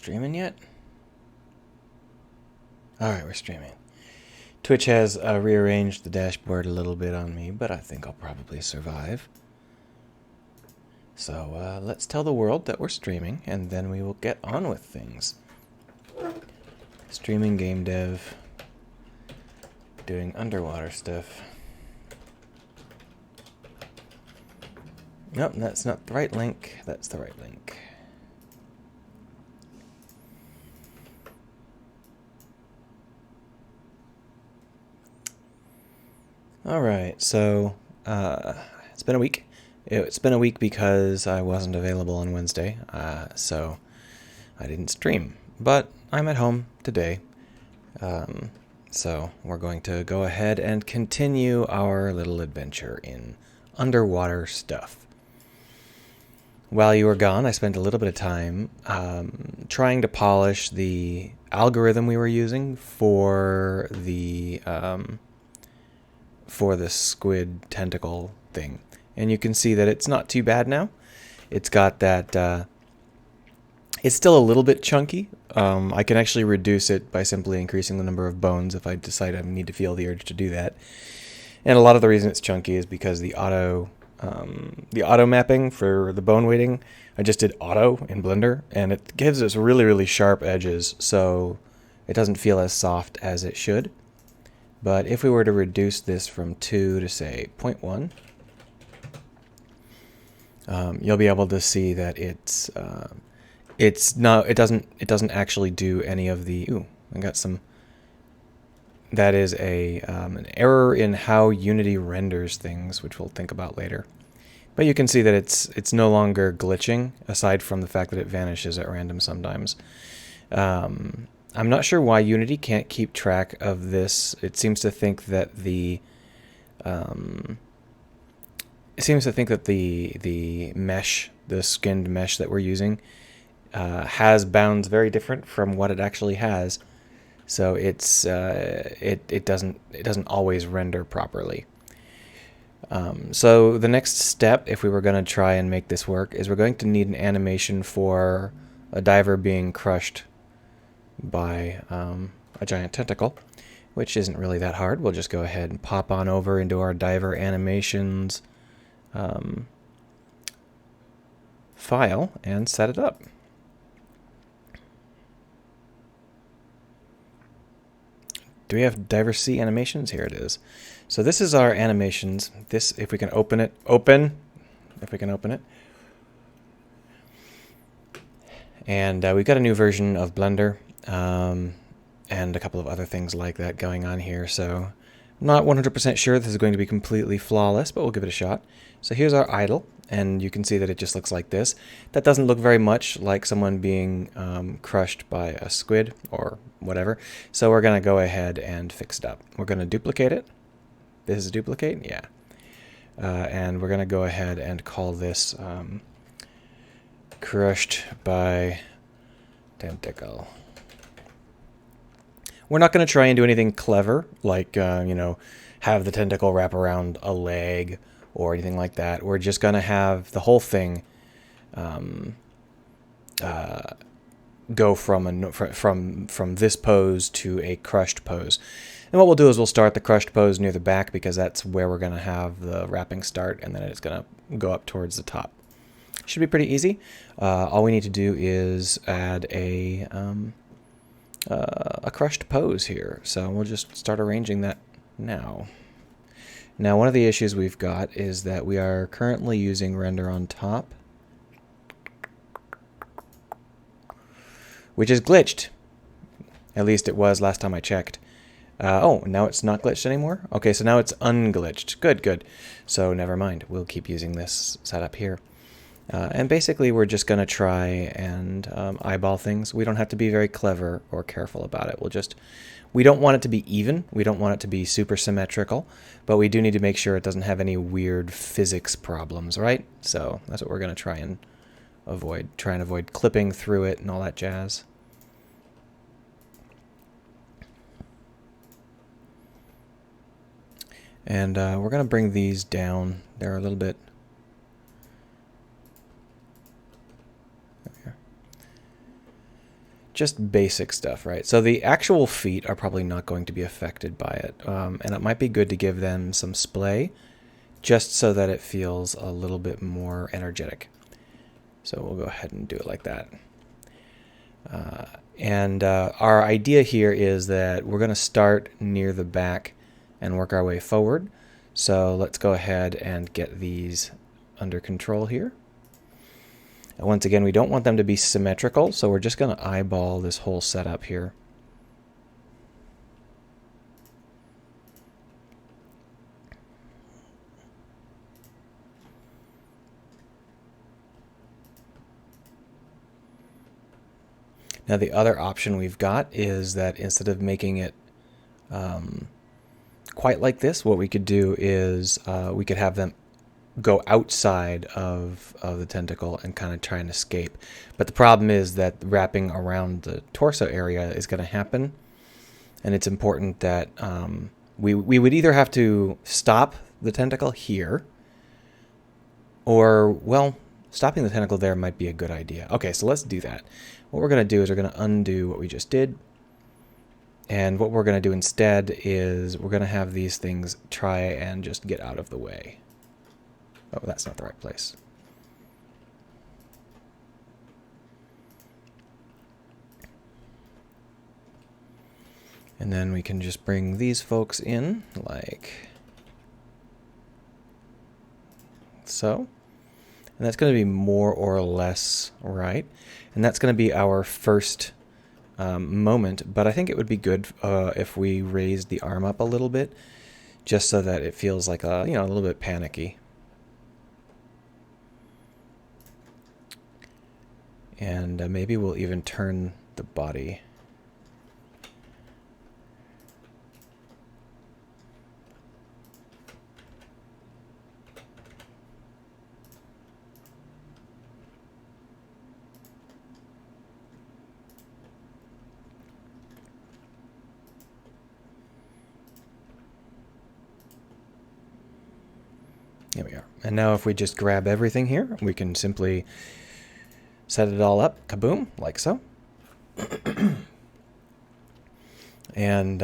streaming yet? Alright, we're streaming. Twitch has rearranged the dashboard a little bit on me, but I think I'll probably survive. So let's tell the world that we're streaming, and then we will get on with things. Streaming game dev, doing underwater stuff. Nope, that's not the right link. That's the right link. Alright, so it's been a week. It's been a week because I wasn't available on Wednesday, so I didn't stream. But I'm at home today, so we're going to go ahead and continue our little adventure in underwater stuff. While you were gone, I spent a little bit of time trying to polish the algorithm we were using for the squid tentacle thing. And you can see that it's not too bad now. It's got that... it's still a little bit chunky. I can actually reduce it by simply increasing the number of bones if I decide I need to feel the urge to do that. And a lot of the reason it's chunky is because the auto mapping for the bone weighting, I just did auto in Blender, and it gives us really, really sharp edges, so it doesn't feel as soft as it should. But if we were to reduce this from 2 to, say, 0.1, you'll be able to see that it doesn't actually do any of the... Ooh, I got some... That is an error in how Unity renders things, which we'll think about later. But you can see that it's no longer glitching, aside from the fact that it vanishes at random sometimes. I'm not sure why Unity can't keep track of this. It seems to think that the mesh, the skinned mesh that we're using, has bounds very different from what it actually has. So it doesn't always render properly. So the next step, if we were going to try and make this work, is we're going to need an animation for a diver being crushed by a giant tentacle, which isn't really that hard. We'll just go ahead and pop on over into our diver animations file and set it up. Do we have Diver C animations? Here it is. So this is our animations. This, if we can open it, if we can open it. And we've got a new version of Blender and a couple of other things like that going on here. So I'm not 100% sure this is going to be completely flawless, but we'll give it a shot. So here's our idle, and you can see that it just looks like this. That doesn't look very much like someone being crushed by a squid or whatever. So we're going to go ahead and fix it up. We're going to duplicate it. This is a duplicate? Yeah. And we're going to go ahead and call this crushed by tentacle. We're not going to try and do anything clever, like, have the tentacle wrap around a leg or anything like that. We're just going to have the whole thing go from this pose to a crushed pose. And what we'll do is we'll start the crushed pose near the back, because that's where we're going to have the wrapping start, and then it's going to go up towards the top. Should be pretty easy. All we need to do is add a crushed pose here. So we'll just start arranging that now. Now, one of the issues we've got is that we are currently using render on top, which is glitched. At least it was last time I checked. Oh, now it's not glitched anymore? Okay, so now it's unglitched. Good, good. So never mind. We'll keep using this setup here. And basically, we're just going to try and eyeball things. We don't have to be very clever or careful about it. We don't want it to be even. We don't want it to be super symmetrical. But we do need to make sure it doesn't have any weird physics problems, right? So that's what we're going to try and avoid. Try and avoid clipping through it and all that jazz. And we're going to bring these down. They're a little bit... just basic stuff, right? So the actual feet are probably not going to be affected by it. And it might be good to give them some splay just so that it feels a little bit more energetic. So we'll go ahead and do it like that. Our idea here is that we're going to start near the back and work our way forward. So let's go ahead and get these under control here. And once again, we don't want them to be symmetrical, so we're just going to eyeball this whole setup here. Now the other option we've got is that instead of making it quite like this, what we could do is we could have them go outside of the tentacle and kind of try and escape. But the problem is that wrapping around the torso area is going to happen, and it's important that we would either have to stop the tentacle here, or, well, stopping the tentacle there might be a good idea. Okay, so let's do that. What we're going to do is we're going to undo what we just did, and what we're going to do instead is we're going to have these things try and just get out of the way. Oh, that's not the right place. And then we can just bring these folks in, like so. And that's going to be more or less right. And that's going to be our first moment. But I think it would be good if we raised the arm up a little bit, just so that it feels like a little bit panicky. And maybe we'll even turn the body. There we are. And now if we just grab everything here, we can simply set it all up, kaboom, like so. And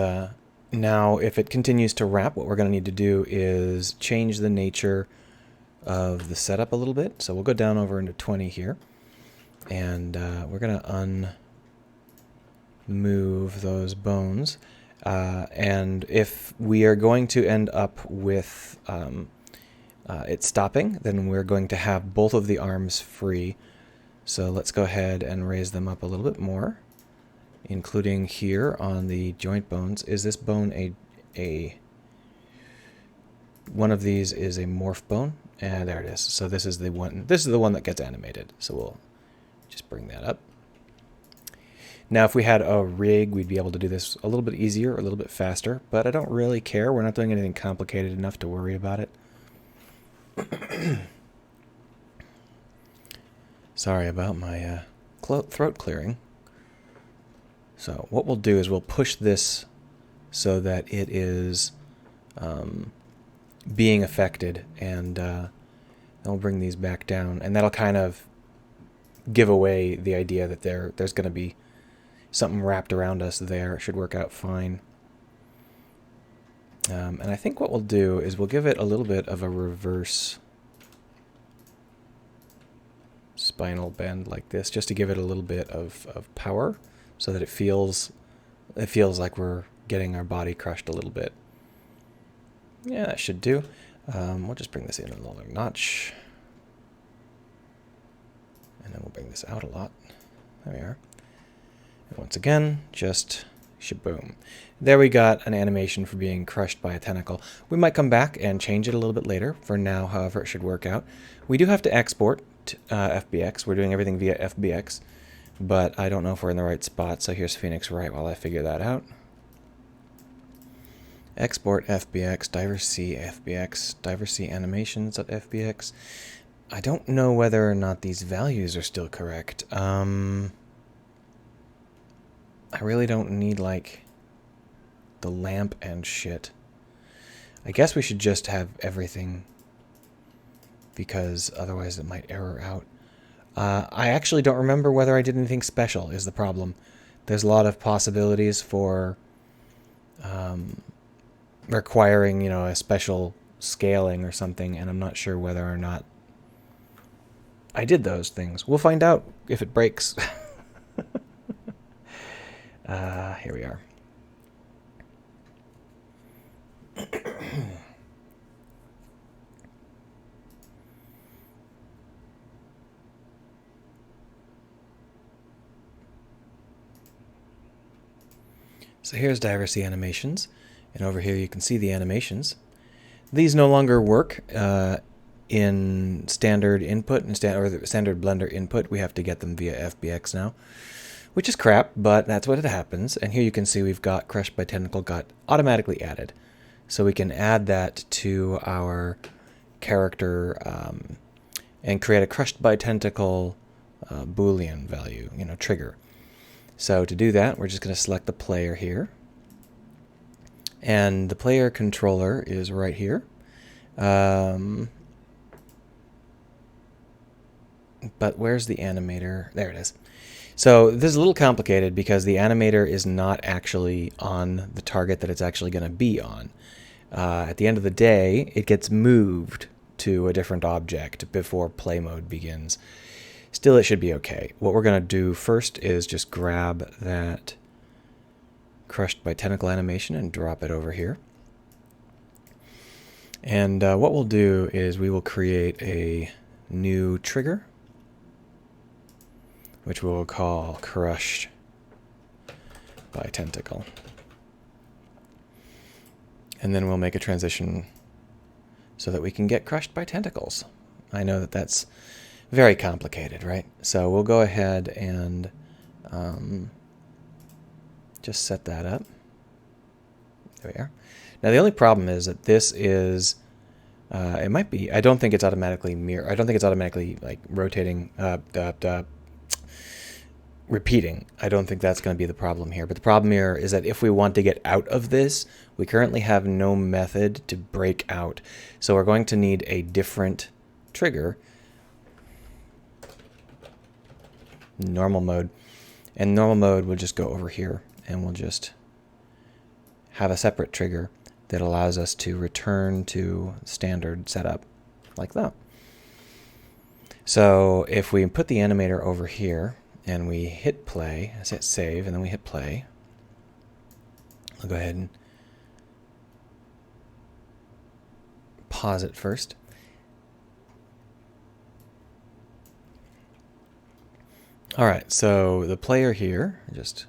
now if it continues to wrap, what we're going to need to do is change the nature of the setup a little bit. So we'll go down over into 20 here, and we're going to unmove those bones. And if we are going to end up with it stopping, then we're going to have both of the arms free. So let's go ahead and raise them up a little bit more, including here on the joint bones. Is this bone a one of these is a morph bone? And there it is. So this is the one. This is the one that gets animated. So we'll just bring that up. Now, if we had a rig, we'd be able to do this a little bit easier, a little bit faster. But I don't really care. We're not doing anything complicated enough to worry about it. Sorry about my throat clearing. So what we'll do is we'll push this so that it is being affected, and then we'll bring these back down, and that'll kind of give away the idea that there's going to be something wrapped around us there. It should work out fine. And I think what we'll do is we'll give it a little bit of a reverse spinal bend like this, just to give it a little bit of power, so that it feels like we're getting our body crushed a little bit. Yeah, that should do. We'll just bring this in a little notch, and then we'll bring this out a lot. There we are. And once again, just shaboom. There we got an animation for being crushed by a tentacle. We might come back and change it a little bit later. For now, however, it should work out. We do have to export FBX. We're doing everything via FBX, but I don't know if we're in the right spot, so here's Phoenix Wright while I figure that out. Export FBX, Diver C FBX, Diver C animations at FBX. I don't know whether or not these values are still correct. I really don't need, like, the lamp and shit. I guess we should just have everything, because otherwise it might error out. I actually don't remember whether I did anything special, is the problem. There's a lot of possibilities for requiring, a special scaling or something, and I'm not sure whether or not I did those things. We'll find out if it breaks. Here we are. So here's diversity animations, and over here you can see the animations. These no longer work in standard input or the standard Blender input. We have to get them via FBX now, which is crap, but that's what it happens. And here you can see we've got Crushed by Tentacle got automatically added. So we can add that to our character and create a Crushed by Tentacle Boolean value, trigger. So to do that, we're just going to select the player here. And the player controller is right here. But where's the animator? There it is. So this is a little complicated because the animator is not actually on the target that it's actually going to be on. At the end of the day, it gets moved to a different object before play mode begins. Still, it should be okay. What we're going to do first is just grab that Crushed by Tentacle animation and drop it over here. And what we'll do is we will create a new trigger, which we'll call Crushed by Tentacle. And then we'll make a transition so that we can get crushed by tentacles. I know that that's very complicated, right? So we'll go ahead and just set that up. There we are. Now the only problem is that this is, it might be, I don't think it's automatically I don't think it's automatically like rotating, repeating. I don't think that's going to be the problem here. But the problem here is that if we want to get out of this, we currently have no method to break out. So we're going to need a different trigger. Normal mode. And normal mode will just go over here and we'll just have a separate trigger that allows us to return to standard setup like that. So if we put the animator over here and we hit play, I hit save and then we hit play, I'll go ahead and pause it first. Alright, so the player here, just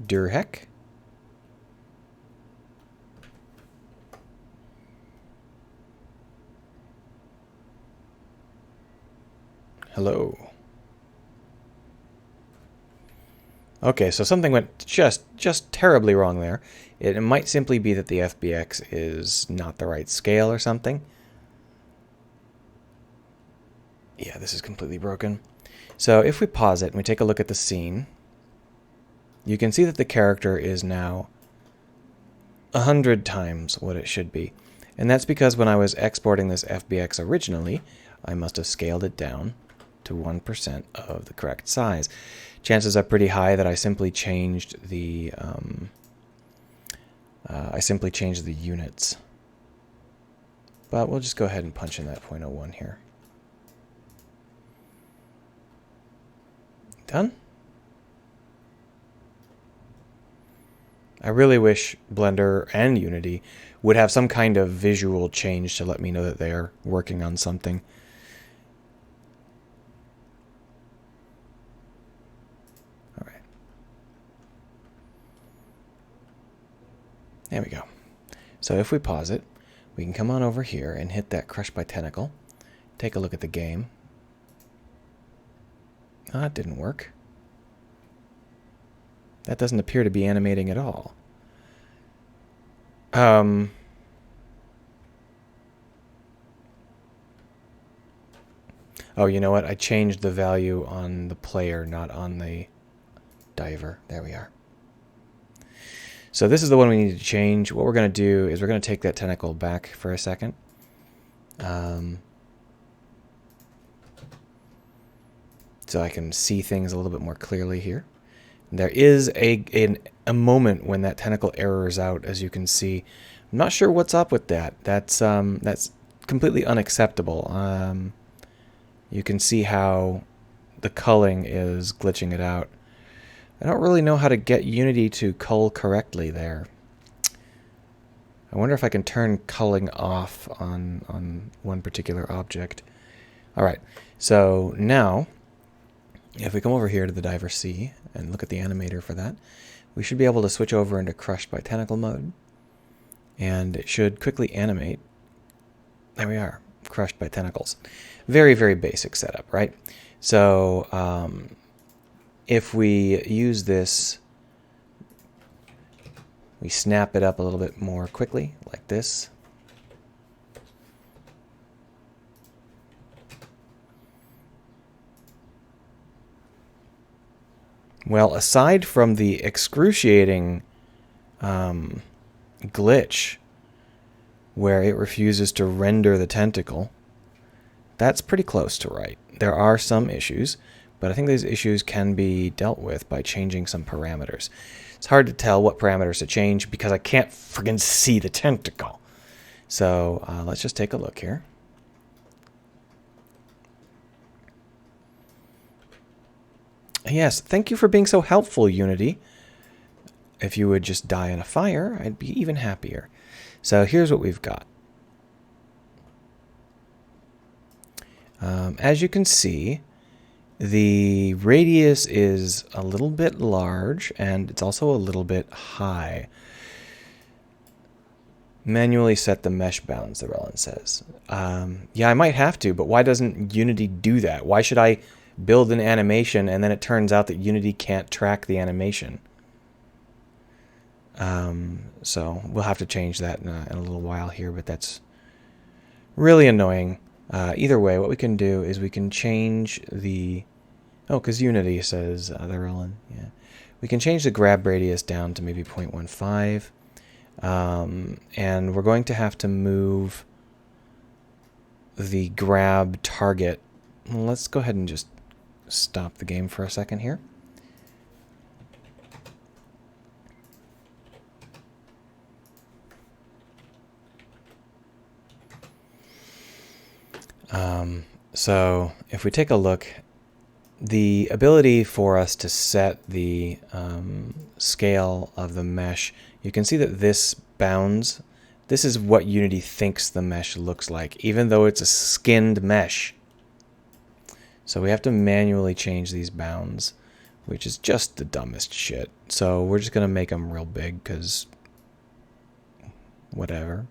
Durheck. Hello. Okay, so something went just terribly wrong there. It might simply be that the FBX is not the right scale or something. Yeah, this is completely broken. So if we pause it and we take a look at the scene, you can see that the character is now 100 times what it should be. And that's because when I was exporting this FBX originally, I must have scaled it down to 1% of the correct size. Chances are pretty high that I simply changed the units. But we'll just go ahead and punch in that 0.01 here. Done? I really wish Blender and Unity would have some kind of visual change to let me know that they are working on something. All right. There we go. So if we pause it, we can come on over here and hit that Crush by Tentacle. Take a look at the game. Oh, that didn't work. That doesn't appear to be animating at all. Oh, you know what? I changed the value on the player, not on the diver. There we are. So this is the one we need to change. What we're going to do is we're going to take that tentacle back for a second. so I can see things a little bit more clearly here. There is a moment when that tentacle errors out, as you can see. I'm not sure what's up with that. That's completely unacceptable. You can see how the culling is glitching it out. I don't really know how to get Unity to cull correctly there. I wonder if I can turn culling off on one particular object. Alright, so now, if we come over here to the Diver C and look at the animator for that, we should be able to switch over into Crushed by Tentacle mode. And it should quickly animate. There we are, Crushed by Tentacles. Very, very basic setup, right? So if we use this, we snap it up a little bit more quickly, like this. Well, aside from the excruciating glitch where it refuses to render the tentacle, that's pretty close to right. There are some issues, but I think these issues can be dealt with by changing some parameters. It's hard to tell what parameters to change because I can't friggin' see the tentacle. So let's just take a look here. Yes, thank you for being so helpful, Unity. If you would just die in a fire, I'd be even happier. So here's what we've got. As you can see, the radius is a little bit large, and it's also a little bit high. Manually set the mesh bounds, the Relin says. Yeah, I might have to, but why doesn't Unity do that? Why should I build an animation and then it turns out that Unity can't track the animation? So we'll have to change that in a little while here, but that's really annoying. Either way, what we can do is we can change the... Oh, because Unity says they're all in. Yeah, we can change the grab radius down to maybe 0.15. And we're going to have to move the grab target. Well, let's go ahead and just stop the game for a second here. So if we take a look, the ability for us to set the scale of the mesh, you can see that this bounds. This is what Unity thinks the mesh looks like, even though it's a skinned mesh. So we have to manually change these bounds, which is just the dumbest shit. So we're just going to make them real big because whatever.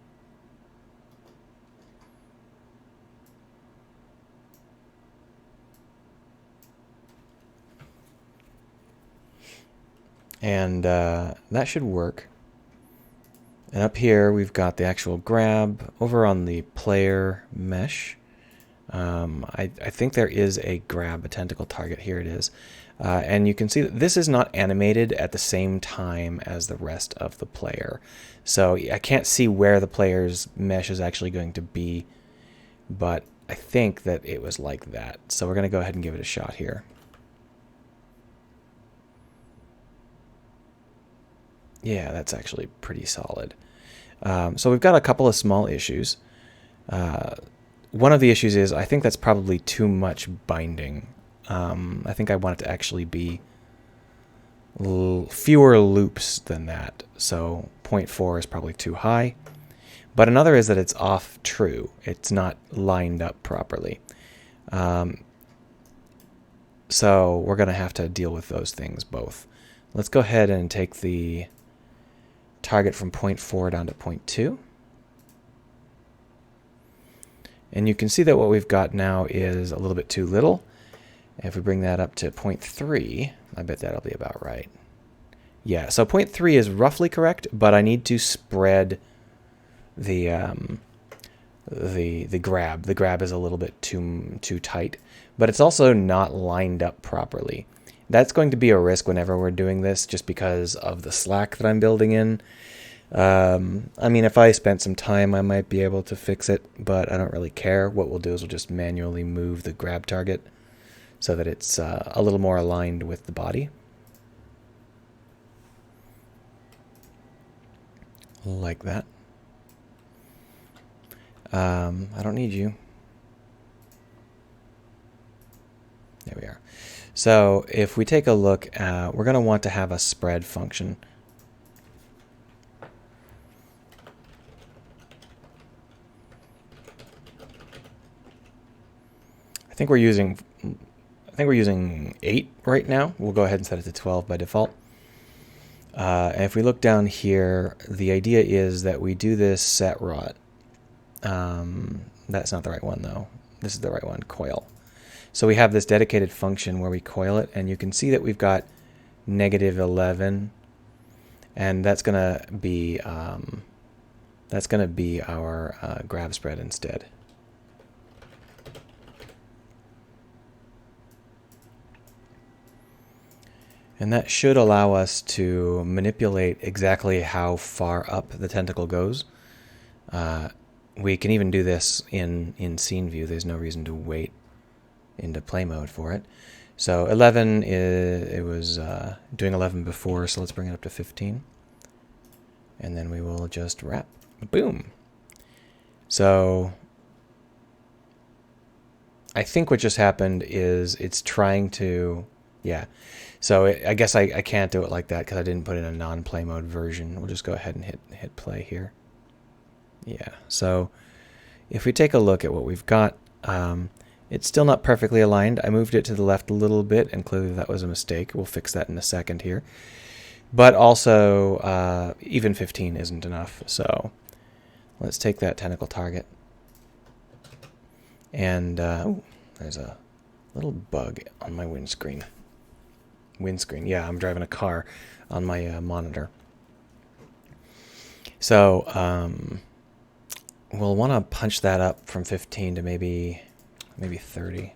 And that should work. And up here we've got the actual grab. Over on the player mesh, I think there is a grab, a tentacle target. Here it is. And you can see that this is not animated at the same time as the rest of the player. So I can't see where the player's mesh is actually going to be, but I think that it was like that. So we're going to go ahead and give it a shot here. Yeah, that's actually pretty solid. So we've got a couple of small issues. One of the issues is I think that's probably too much binding. I think I want it to actually be fewer loops than that. So 0.4 is probably too high. But another is that it's off true. It's not lined up properly. So we're going to have to deal with those things both. Let's go ahead and take the target from 0.4 down to 0.2. And you can see that what we've got now is a little bit too little. If we bring that up to 0.3, I bet that'll be about right. Yeah, so 0.3 is roughly correct, but I need to spread the grab. The grab is a little bit too tight, but it's also not lined up properly. That's going to be a risk whenever we're doing this, just because of the slack that I'm building in. I mean, if I spent some time, I might be able to fix it, but I don't really care. What we'll do is we'll just manually move the grab target so that it's a little more aligned with the body. Like that. I don't need you. There we are. So if we take a look at, we're going to want to have a spread function. I think we're using 8 right now. We'll go ahead and set it to 12 by default. And if we look down here, the idea is that we do this set rot. That's not the right one though. This is the right one, coil. So we have this dedicated function where we coil it, and you can see that we've got -11, and that's gonna be our grav spread instead. And that should allow us to manipulate exactly how far up the tentacle goes. We can even do this in scene view. There's no reason to wait into play mode for it. So 11, it was doing 11 before, so let's bring it up to 15. And then we will just wrap. Boom. So I think what just happened is it's trying to, yeah. So I guess I can't do it like that because I didn't put in a non-play mode version. We'll just go ahead and hit play here. Yeah, so if we take a look at what we've got, it's still not perfectly aligned. I moved it to the left a little bit, and clearly that was a mistake. We'll fix that in a second here. But also, even 15 isn't enough. So let's take that tentacle target. And oh, there's a little bug on my windscreen. Yeah, I'm driving a car on my monitor. So we'll want to punch that up from 15 to maybe 30.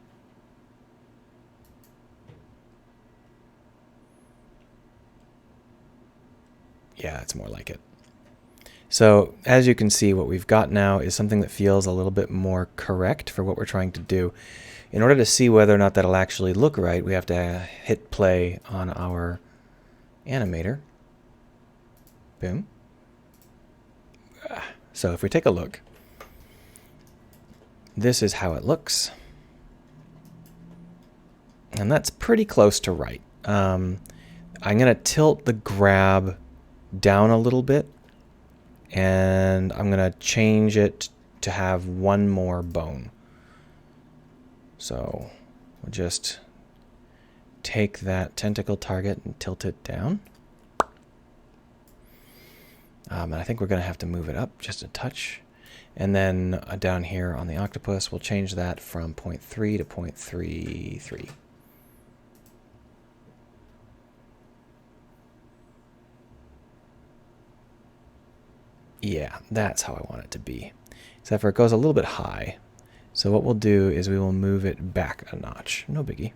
Yeah, it's more like it. So as you can see, what we've got now is something that feels a little bit more correct for what we're trying to do. In order to see whether or not that'll actually look right, we have to hit play on our animator. Boom. So if we take a look, this is how it looks. And that's pretty close to right. I'm going to tilt the grab down a little bit, and I'm going to change it to have one more bone. So we'll just take that tentacle target and tilt it down. And I think we're going to have to move it up just a touch. And then down here on the octopus, we'll change that from 0.3 to 0.33. Yeah, that's how I want it to be. Except for it goes a little bit high. So what we'll do is we will move it back a notch. No biggie.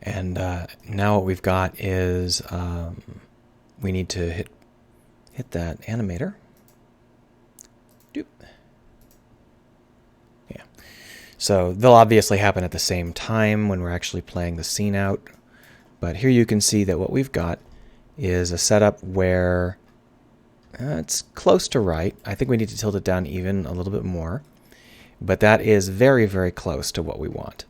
And now what we've got is we need to hit that animator. Doop. Yeah. So they'll obviously happen at the same time when we're actually playing the scene out. But here you can see that what we've got is a setup where it's close to right. I think we need to tilt it down even a little bit more. But that is very, very close to what we want.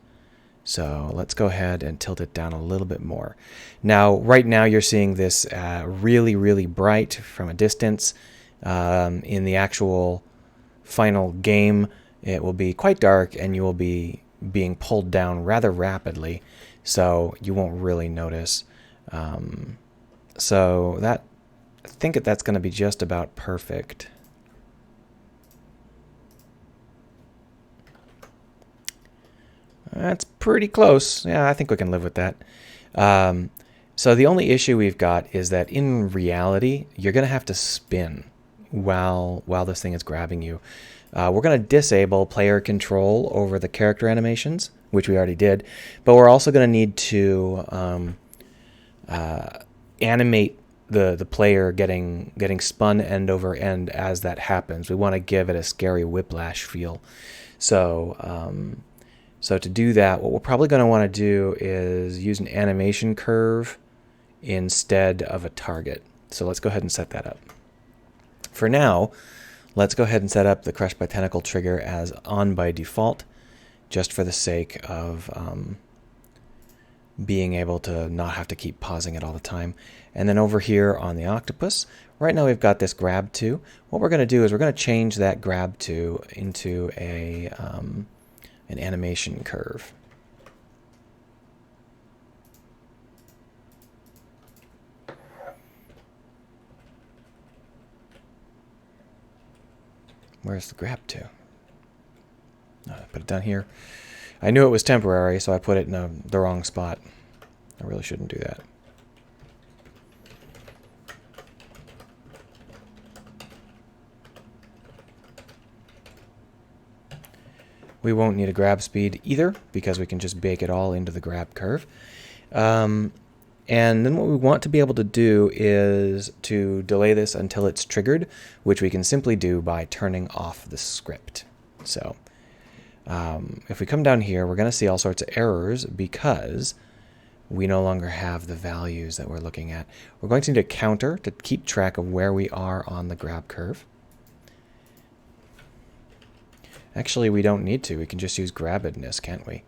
So let's go ahead and tilt it down a little bit more. Now, right now you're seeing this really, really bright from a distance. In the actual final game, it will be quite dark and you will be being pulled down rather rapidly, so you won't really notice. So I think that's going to be just about perfect. That's pretty close. Yeah, I think we can live with that. So the only issue we've got is that in reality, you're going to have to spin while this thing is grabbing you. We're going to disable player control over the character animations, which we already did, but we're also going to need to animate the player getting spun end over end as that happens. We want to give it a scary whiplash feel. So so to do that, what we're probably going to want to do is use an animation curve instead of a target. So let's go ahead and set that up. For now, let's go ahead and set up the Crush by Tentacle trigger as on by default, just for the sake of being able to not have to keep pausing it all the time. And then over here on the octopus, right now we've got this grab to. What we're going to do is we're going to change that grab to into an animation curve. Where's the grab to? I put it down here. I knew it was temporary, so I put it in the wrong spot. I really shouldn't do that. We won't need a grab speed either, because we can just bake it all into the grab curve. And then what we want to be able to do is to delay this until it's triggered, which we can simply do by turning off the script. So if we come down here, we're going to see all sorts of errors because we no longer have the values that we're looking at. We're going to need a counter to keep track of where we are on the grab curve. Actually, we don't need to. We can just use grabbedness, can't we?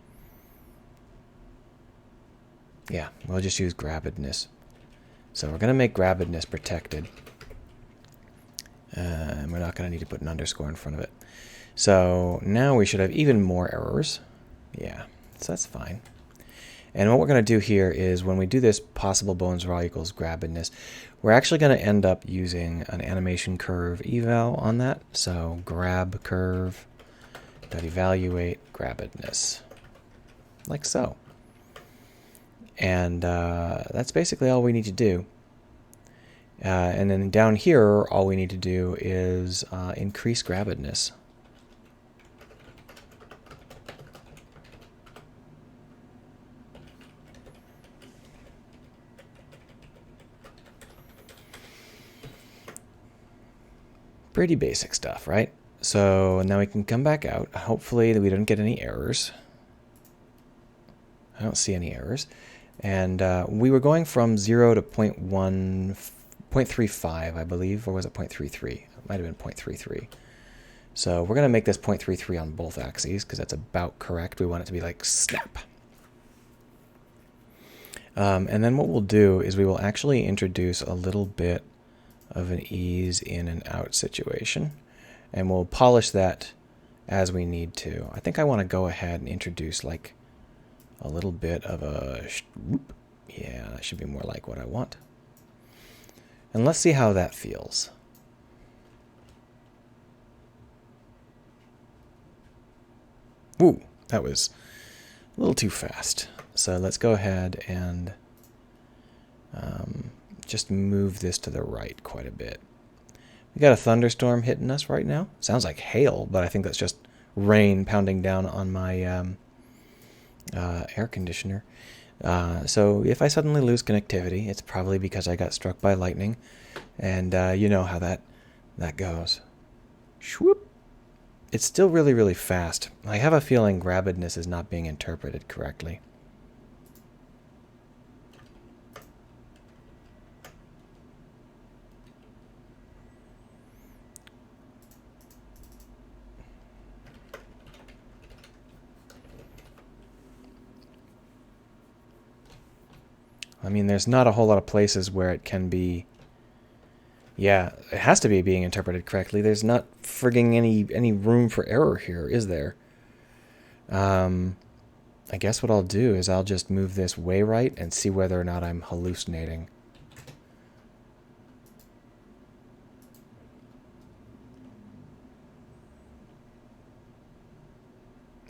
Yeah, we'll just use grabbedness. So we're going to make grabbedness protected. And we're not going to need to put an underscore in front of it. So now we should have even more errors. Yeah, so that's fine. And what we're going to do here is when we do this possible bones raw equals grabbedness, we're actually going to end up using an animation curve eval on that. So grab curve dot evaluate grabbedness, like so. And that's basically all we need to do. And then down here, all we need to do is increase grabbedness. Pretty basic stuff, right? So now we can come back out. Hopefully that we don't get any errors. I don't see any errors. And we were going from 0 to 0.35, I believe, or was it 0.33? It might have been 0.33. So we're going to make this 0.33 on both axes because that's about correct. We want it to be like snap. And then what we'll do is we will actually introduce a little bit of an ease in and out situation. And we'll polish that as we need to. I think I want to go ahead and introduce like a little bit of a whoop. Yeah, that should be more like what I want. And let's see how that feels. Ooh, that was a little too fast. So let's go ahead and just move this to the right quite a bit. We got a thunderstorm hitting us right now. Sounds like hail, but I think that's just rain pounding down on my air conditioner. So if I suddenly lose connectivity, it's probably because I got struck by lightning, and you know how that goes. Shwoop. It's still really, really fast. I have a feeling grabbedness is not being interpreted correctly. I mean, there's not a whole lot of places where it can be... Yeah, it has to be being interpreted correctly. There's not frigging any room for error here, is there? I guess what I'll do is I'll just move this way right and see whether or not I'm hallucinating.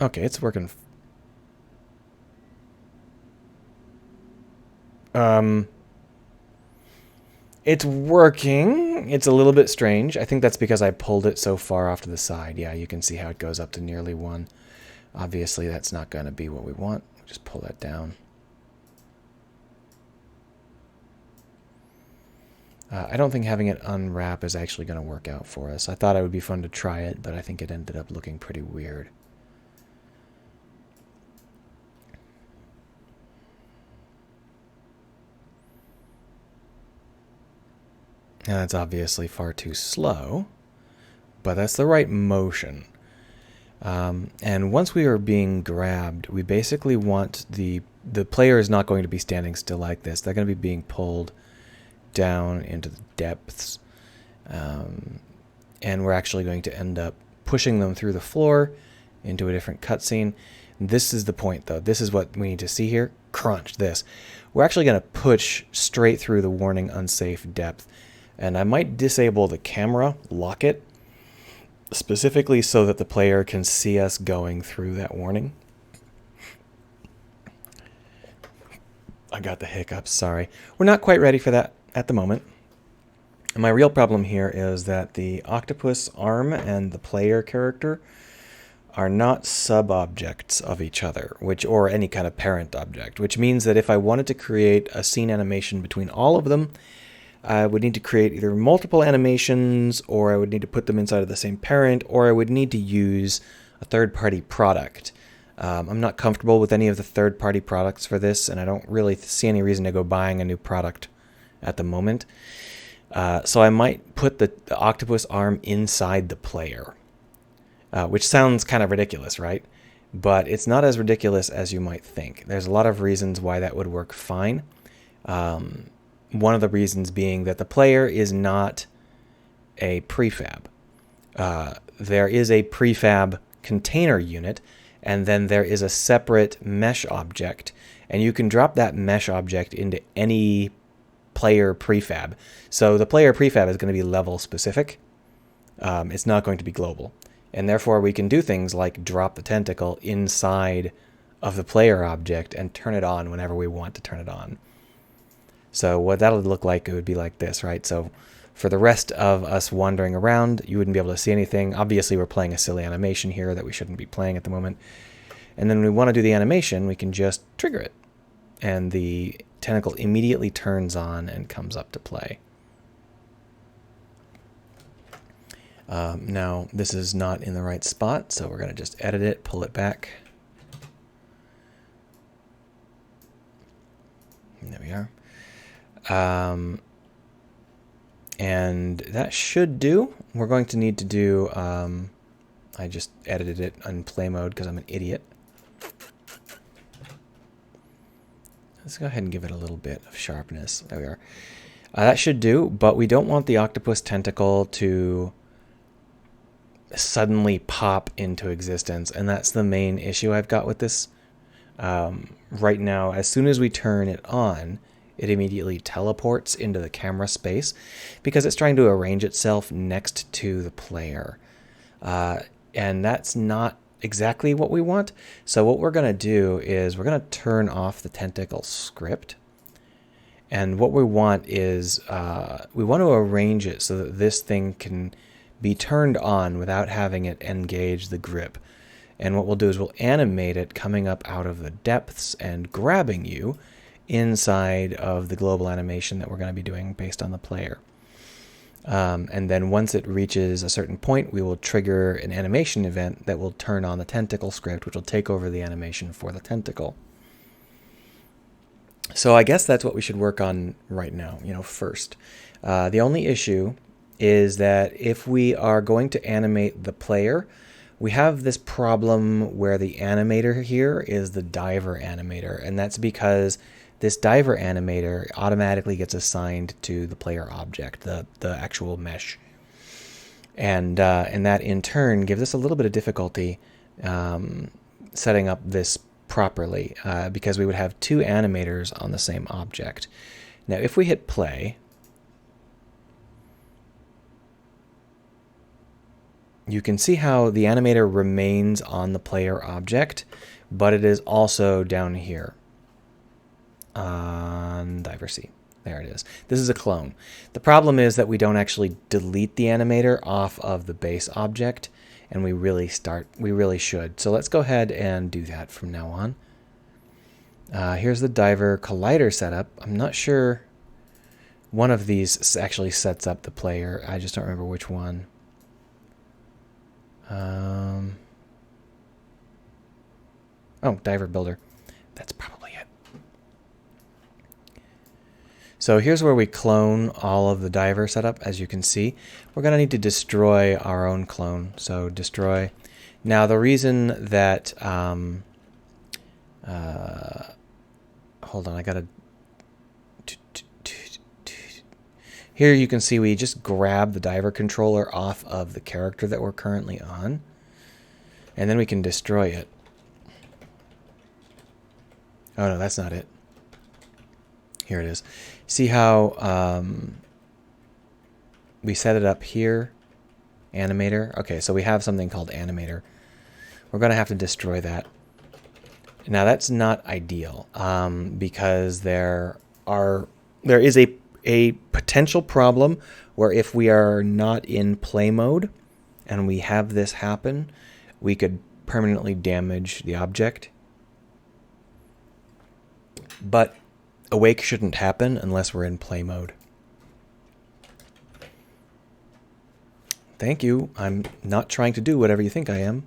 Okay, it's working. It's working. It's a little bit strange. I think that's because I pulled it so far off to the side. Yeah, you can see how it goes up to nearly 1. Obviously, that's not going to be what we want. Just pull that down. I don't think having it unwrap is actually going to work out for us. I thought it would be fun to try it, but I think it ended up looking pretty weird. Now, that's obviously far too slow, but that's the right motion. And once we are being grabbed, we basically want the player is not going to be standing still like this. They're going to be being pulled down into the depths. And we're actually going to end up pushing them through the floor into a different cutscene. This is the point, though. This is what we need to see here. Crunch, this. We're actually going to push straight through the warning unsafe depth. And I might disable the camera, lock it, specifically so that the player can see us going through that warning. I got the hiccups, sorry. We're not quite ready for that at the moment. And my real problem here is that the octopus arm and the player character are not sub-objects of each other, or any kind of parent object, which means that if I wanted to create a scene animation between all of them, I would need to create either multiple animations, or I would need to put them inside of the same parent, or I would need to use a third-party product. I'm not comfortable with any of the third-party products for this, and I don't really see any reason to go buying a new product at the moment. So I might put the octopus arm inside the player, which sounds kind of ridiculous, right? But it's not as ridiculous as you might think. There's a lot of reasons why that would work fine. One of the reasons being that the player is not a prefab. There is a prefab container unit, and then there is a separate mesh object, and you can drop that mesh object into any player prefab. So the player prefab is going to be level specific. It's not going to be global. And therefore we can do things like drop the tentacle inside of the player object and turn it on whenever we want to turn it on. So what that'll look like, it would be like this, right? So for the rest of us wandering around, you wouldn't be able to see anything. Obviously, we're playing a silly animation here that we shouldn't be playing at the moment. And then when we want to do the animation, we can just trigger it. And the tentacle immediately turns on and comes up to play. Now, this is not in the right spot, so we're going to just edit it, pull it back. There we are. And that should do. We're going to need to do, I just edited it on play mode because I'm an idiot. Let's go ahead and give it a little bit of sharpness. There we are. That should do, but we don't want the octopus tentacle to suddenly pop into existence, and that's the main issue I've got with this. Right now, as soon as we turn it on, it immediately teleports into the camera space because it's trying to arrange itself next to the player. And that's not exactly what we want. So what we're going to do is we're going to turn off the tentacle script. And what we want is we want to arrange it so that this thing can be turned on without having it engage the grip. And what we'll do is we'll animate it coming up out of the depths and grabbing you inside of the global animation that we're going to be doing based on the player. And then once it reaches a certain point, we will trigger an animation event that will turn on the tentacle script, which will take over the animation for the tentacle. So I guess that's what we should work on right now, first. The only issue is that if we are going to animate the player, we have this problem where the animator here is the diver animator, and that's because this diver animator automatically gets assigned to the player object, the actual mesh. And that in turn gives us a little bit of difficulty setting up this properly because we would have two animators on the same object. Now if we hit play, you can see how the animator remains on the player object, but it is also down here on diver C. There it is. This is a clone. The problem is that we don't actually delete the animator off of the base object, and we really should. So let's go ahead and do that from now on. Here's the diver collider setup. I'm not sure one of these actually sets up the player. I just don't remember which one. Oh, diver builder. That's probably it. So here's where we clone all of the diver setup. As you can see, we're going to need to destroy our own clone. So destroy. Now the reason that hold on, I gotta. Here you can see we just grab the diver controller off of the character that we're currently on, and then we can destroy it. Oh no, that's not it. Here it is. See how we set it up here? Animator. Okay, so we have something called animator. We're going to have to destroy that. Now that's not ideal because there is a potential problem where if we are not in play mode and we have this happen, we could permanently damage the object. But awake shouldn't happen unless we're in play mode. Thank you. I'm not trying to do whatever you think I am.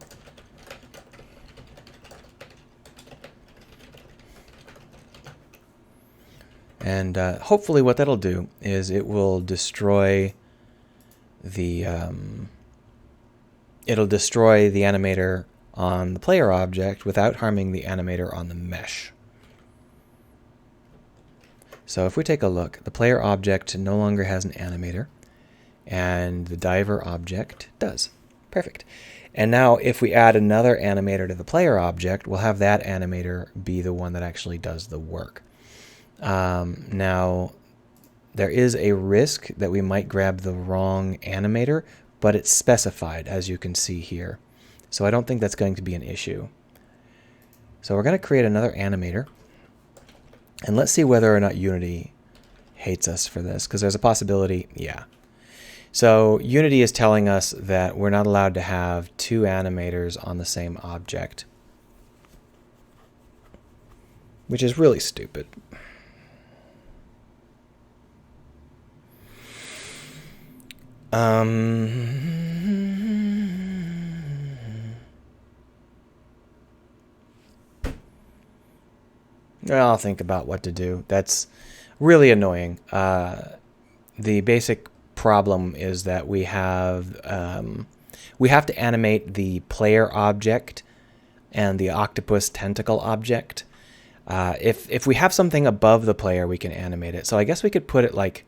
And hopefully what that'll do is it will destroy the animator on the player object without harming the animator on the mesh. So if we take a look, the player object no longer has an animator, and the diver object does. Perfect. And now if we add another animator to the player object, we'll have that animator be the one that actually does the work. Now, there is a risk that we might grab the wrong animator, but it's specified, as you can see here. So I don't think that's going to be an issue. So we're going to create another animator. And let's see whether or not Unity hates us for this, because there's a possibility, yeah. So Unity is telling us that we're not allowed to have two animators on the same object, which is really stupid. I'll think about what to do. That's really annoying. The basic problem is that we have to animate the player object and the octopus tentacle object. If we have something above the player, we can animate it. So I guess we could put it like,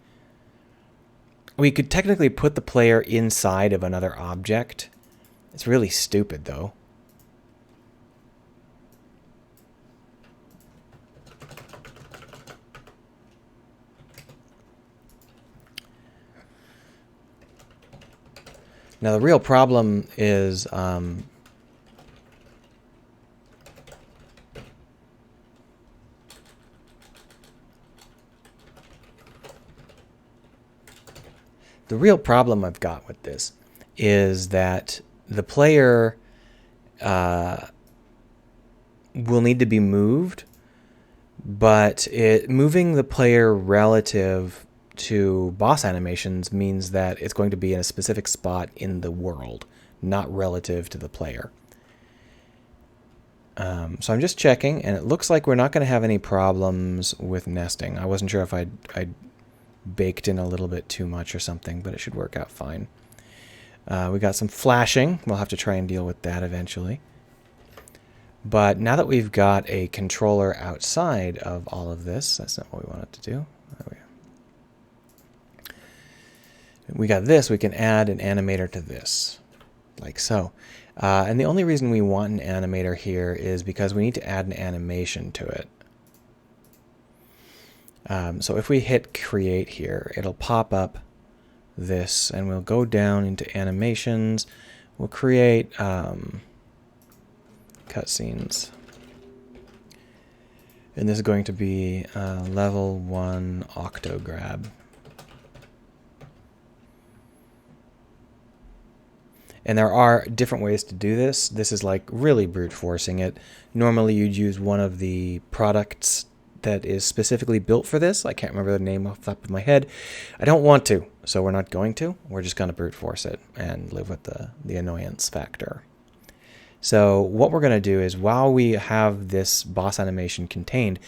we could technically put the player inside of another object. It's really stupid though. Now the real problem is the real problem I've got with this is that the player will need to be moved, but moving the player relative to boss animations means that it's going to be in a specific spot in the world, not relative to the player. So I'm just checking, and it looks like we're not going to have any problems with nesting. I wasn't sure if I'd baked in a little bit too much or something, but it should work out fine. We got some flashing. We'll have to try and deal with that eventually. But now that we've got a controller outside of all of this, that's not what we wanted to do. We got this, we can add an animator to this, like so. And the only reason we want an animator here is because we need to add an animation to it. So if we hit create here, it'll pop up this, and we'll go down into animations. We'll create cutscenes. And this is going to be level 1 octograb. And there are different ways to do this. This is like really brute forcing it. Normally you'd use one of the products that is specifically built for this. I can't remember the name off the top of my head. I don't want to, so we're not going to. We're just going to brute force it and live with the annoyance factor. So what we're going to do is, while we have this boss animation contained,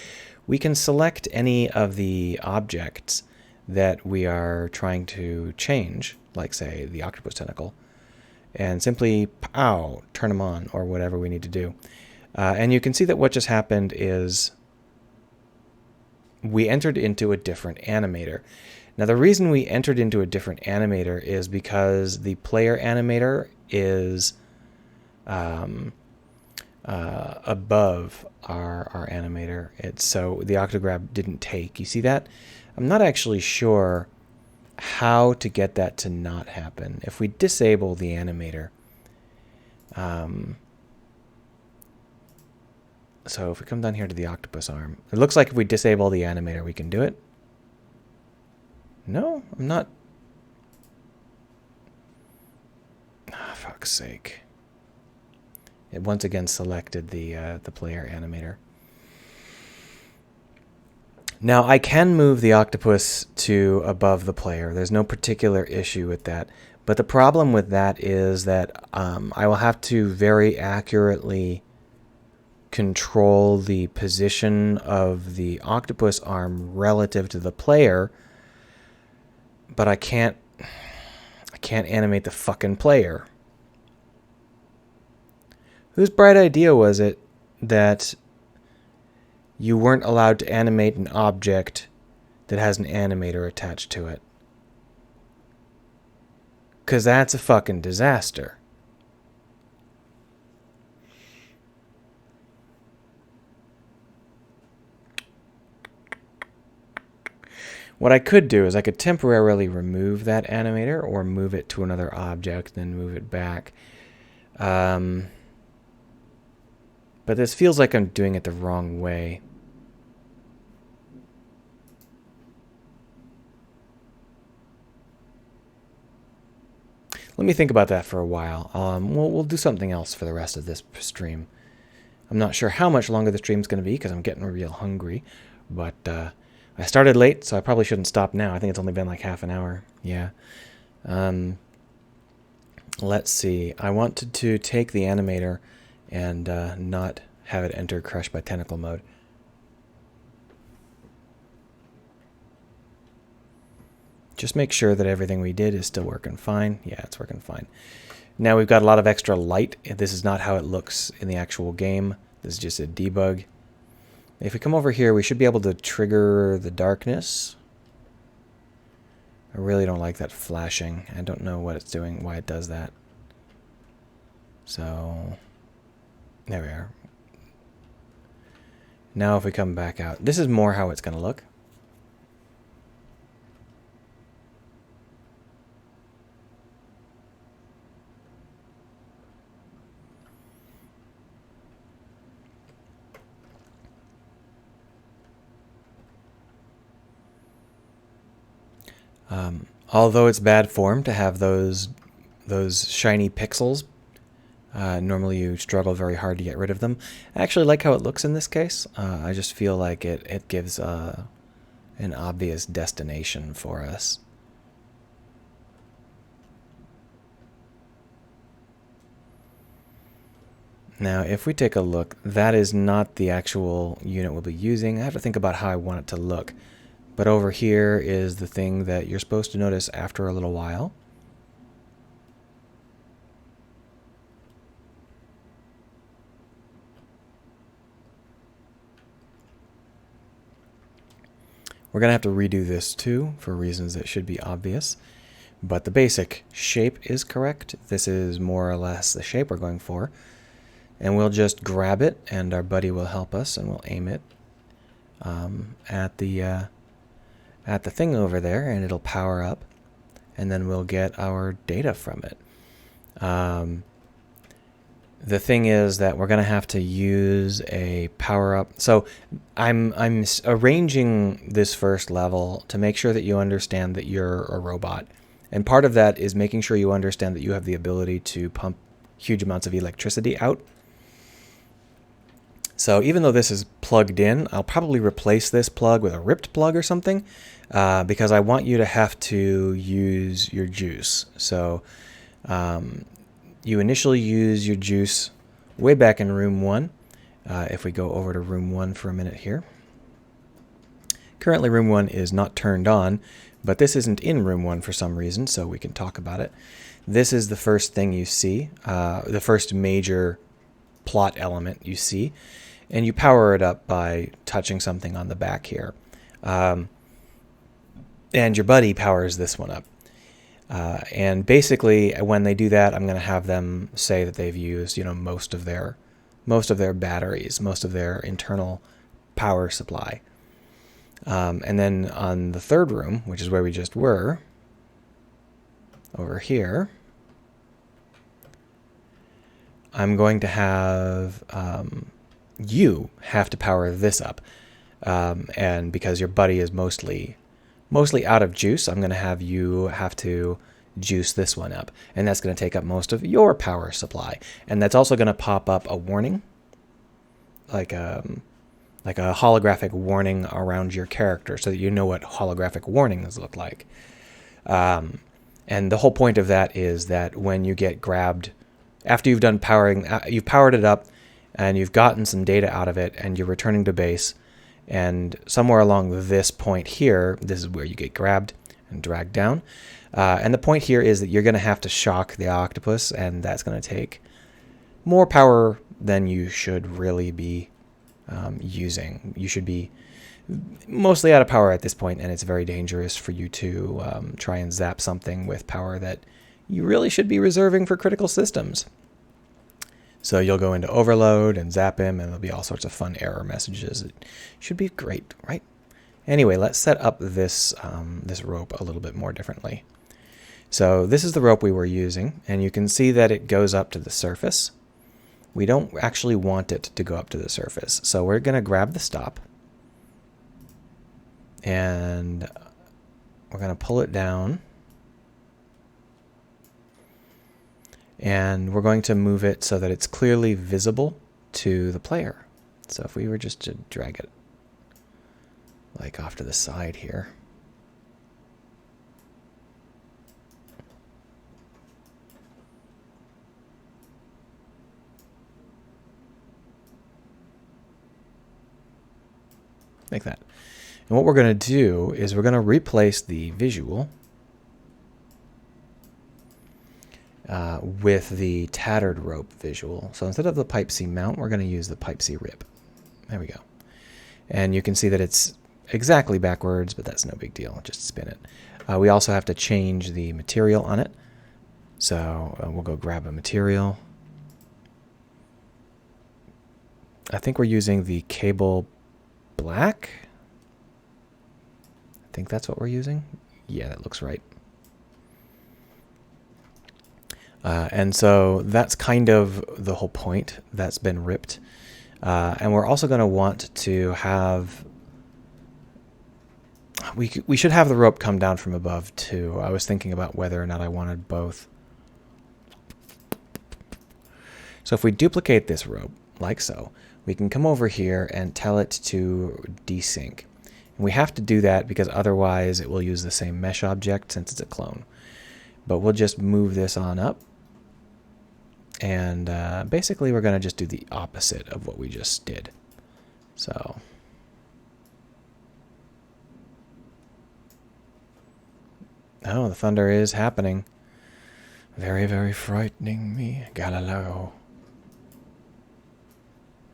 we can select any of the objects that we are trying to change, like say the octopus tentacle, and simply pow, turn them on, or whatever we need to do. And you can see that what just happened is we entered into a different animator. Now the reason we entered into a different animator is because the player animator is above our animator. So the octograb didn't take. You see that? I'm not actually sure how to get that to not happen. If we disable the animator, so if we come down here to the octopus arm, it looks like if we disable the animator, we can do it. No, I'm not. Ah, fuck's sake. It once again selected the player animator. Now I can move the octopus to above the player. There's no particular issue with that. But the problem with that is that I will have to very accurately control the position of the octopus arm relative to the player, but I can't animate the fucking player. Whose bright idea was it that you weren't allowed to animate an object that has an animator attached to it? 'Cause that's a fucking disaster. What I could do is I could temporarily remove that animator or move it to another object, then move it back. But this feels like I'm doing it the wrong way. Let me think about that for a while. We'll do something else for the rest of this stream. I'm not sure how much longer the stream's going to be because I'm getting real hungry. But I started late, so I probably shouldn't stop now. I think it's only been like half an hour. Yeah. Let's see. I wanted to take the animator and not have it enter Crush by Tentacle mode. Just make sure that everything we did is still working fine. Yeah, it's working fine. Now we've got a lot of extra light. This is not how it looks in the actual game. This is just a debug. If we come over here, we should be able to trigger the darkness. I really don't like that flashing. I don't know what it's doing, why it does that. So, there we are. Now if we come back out, this is more how it's going to look. Although it's bad form to have those shiny pixels, normally you struggle very hard to get rid of them. I actually like how it looks in this case. I just feel like it gives an obvious destination for us. Now, if we take a look, that is not the actual unit we'll be using. I have to think about how I want it to look. But over here is the thing that you're supposed to notice after a little while. We're going to have to redo this too for reasons that should be obvious. But the basic shape is correct. This is more or less the shape we're going for. And we'll just grab it, and our buddy will help us, and we'll aim it at the thing over there, and it'll power up, and then we'll get our data from it. The thing is that we're going to have to use a power-up. So I'm arranging this first level to make sure that you understand that you're a robot. And part of that is making sure you understand that you have the ability to pump huge amounts of electricity out. So even though this is plugged in, I'll probably replace this plug with a ripped plug or something, because I want you to have to use your juice. So you initially use your juice way back in room 1. If we go over to room 1 for a minute here. Currently room 1 is not turned on, but this isn't in room 1 for some reason, so we can talk about it. This is the first thing you see, the first major plot element you see, and you power it up by touching something on the back here. And your buddy powers this one up. And basically, when they do that, I'm going to have them say that they've used, most of their batteries, most of their internal power supply. And then on the third room, which is where we just were, over here, I'm going to have you have to power this up. And because your buddy is mostly out of juice, I'm going to have you have to juice this one up. And that's going to take up most of your power supply. And that's also going to pop up a warning, like a holographic warning around your character so that you know what holographic warnings look like. And the whole point of that is that when you get grabbed, after you've done powering, you've powered it up and you've gotten some data out of it and you're returning to base, and somewhere along this point here, this is where you get grabbed and dragged down. And the point here is that you're going to have to shock the octopus, and that's going to take more power than you should really be using. You should be mostly out of power at this point, and it's very dangerous for you to try and zap something with power that you really should be reserving for critical systems. So you'll go into overload and zap him, and there'll be all sorts of fun error messages. It should be great, right? Anyway, let's set up this this rope a little bit more differently. So this is the rope we were using, and you can see that it goes up to the surface. We don't actually want it to go up to the surface, so we're going to grab the stop, and we're going to pull it down. And we're going to move it so that it's clearly visible to the player. So if we were just to drag it like off to the side here. Like that. And what we're going to do is we're going to replace the visual with the tattered rope visual. So instead of the pipe C mount, we're going to use the pipe C rip. There we go. And you can see that it's exactly backwards, but that's no big deal. Just spin it. We also have to change the material on it. So we'll go grab a material. I think we're using the cable black. I think that's what we're using. Yeah, that looks right. And so that's kind of the whole point. That's been ripped. And we're also going to want to have... We should have the rope come down from above, too. I was thinking about whether or not I wanted both. So if we duplicate this rope, like so, we can come over here and tell it to desync. And we have to do that because otherwise it will use the same mesh object since it's a clone. But we'll just move this on up. And basically we're going to just do the opposite of what we just did. So oh, the thunder is happening. Very, very frightening me, Galileo.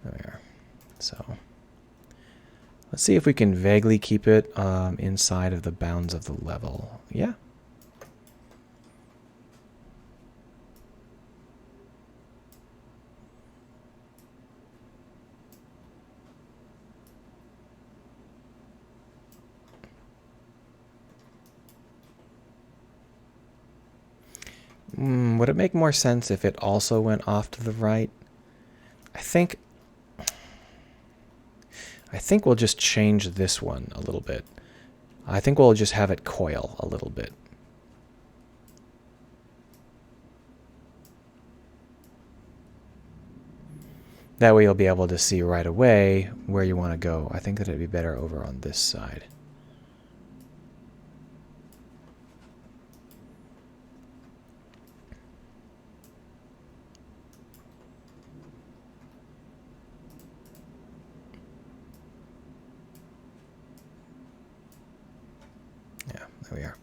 There we are. So let's see if we can vaguely keep it inside of the bounds of the level. Yeah. Would it make more sense if it also went off to the right? think we'll just change this one a little bit. I think we'll just have it coil a little bit. That way you'll be able to see right away where you want to go. I think that it'd be better over on this side. Yeah, there we are.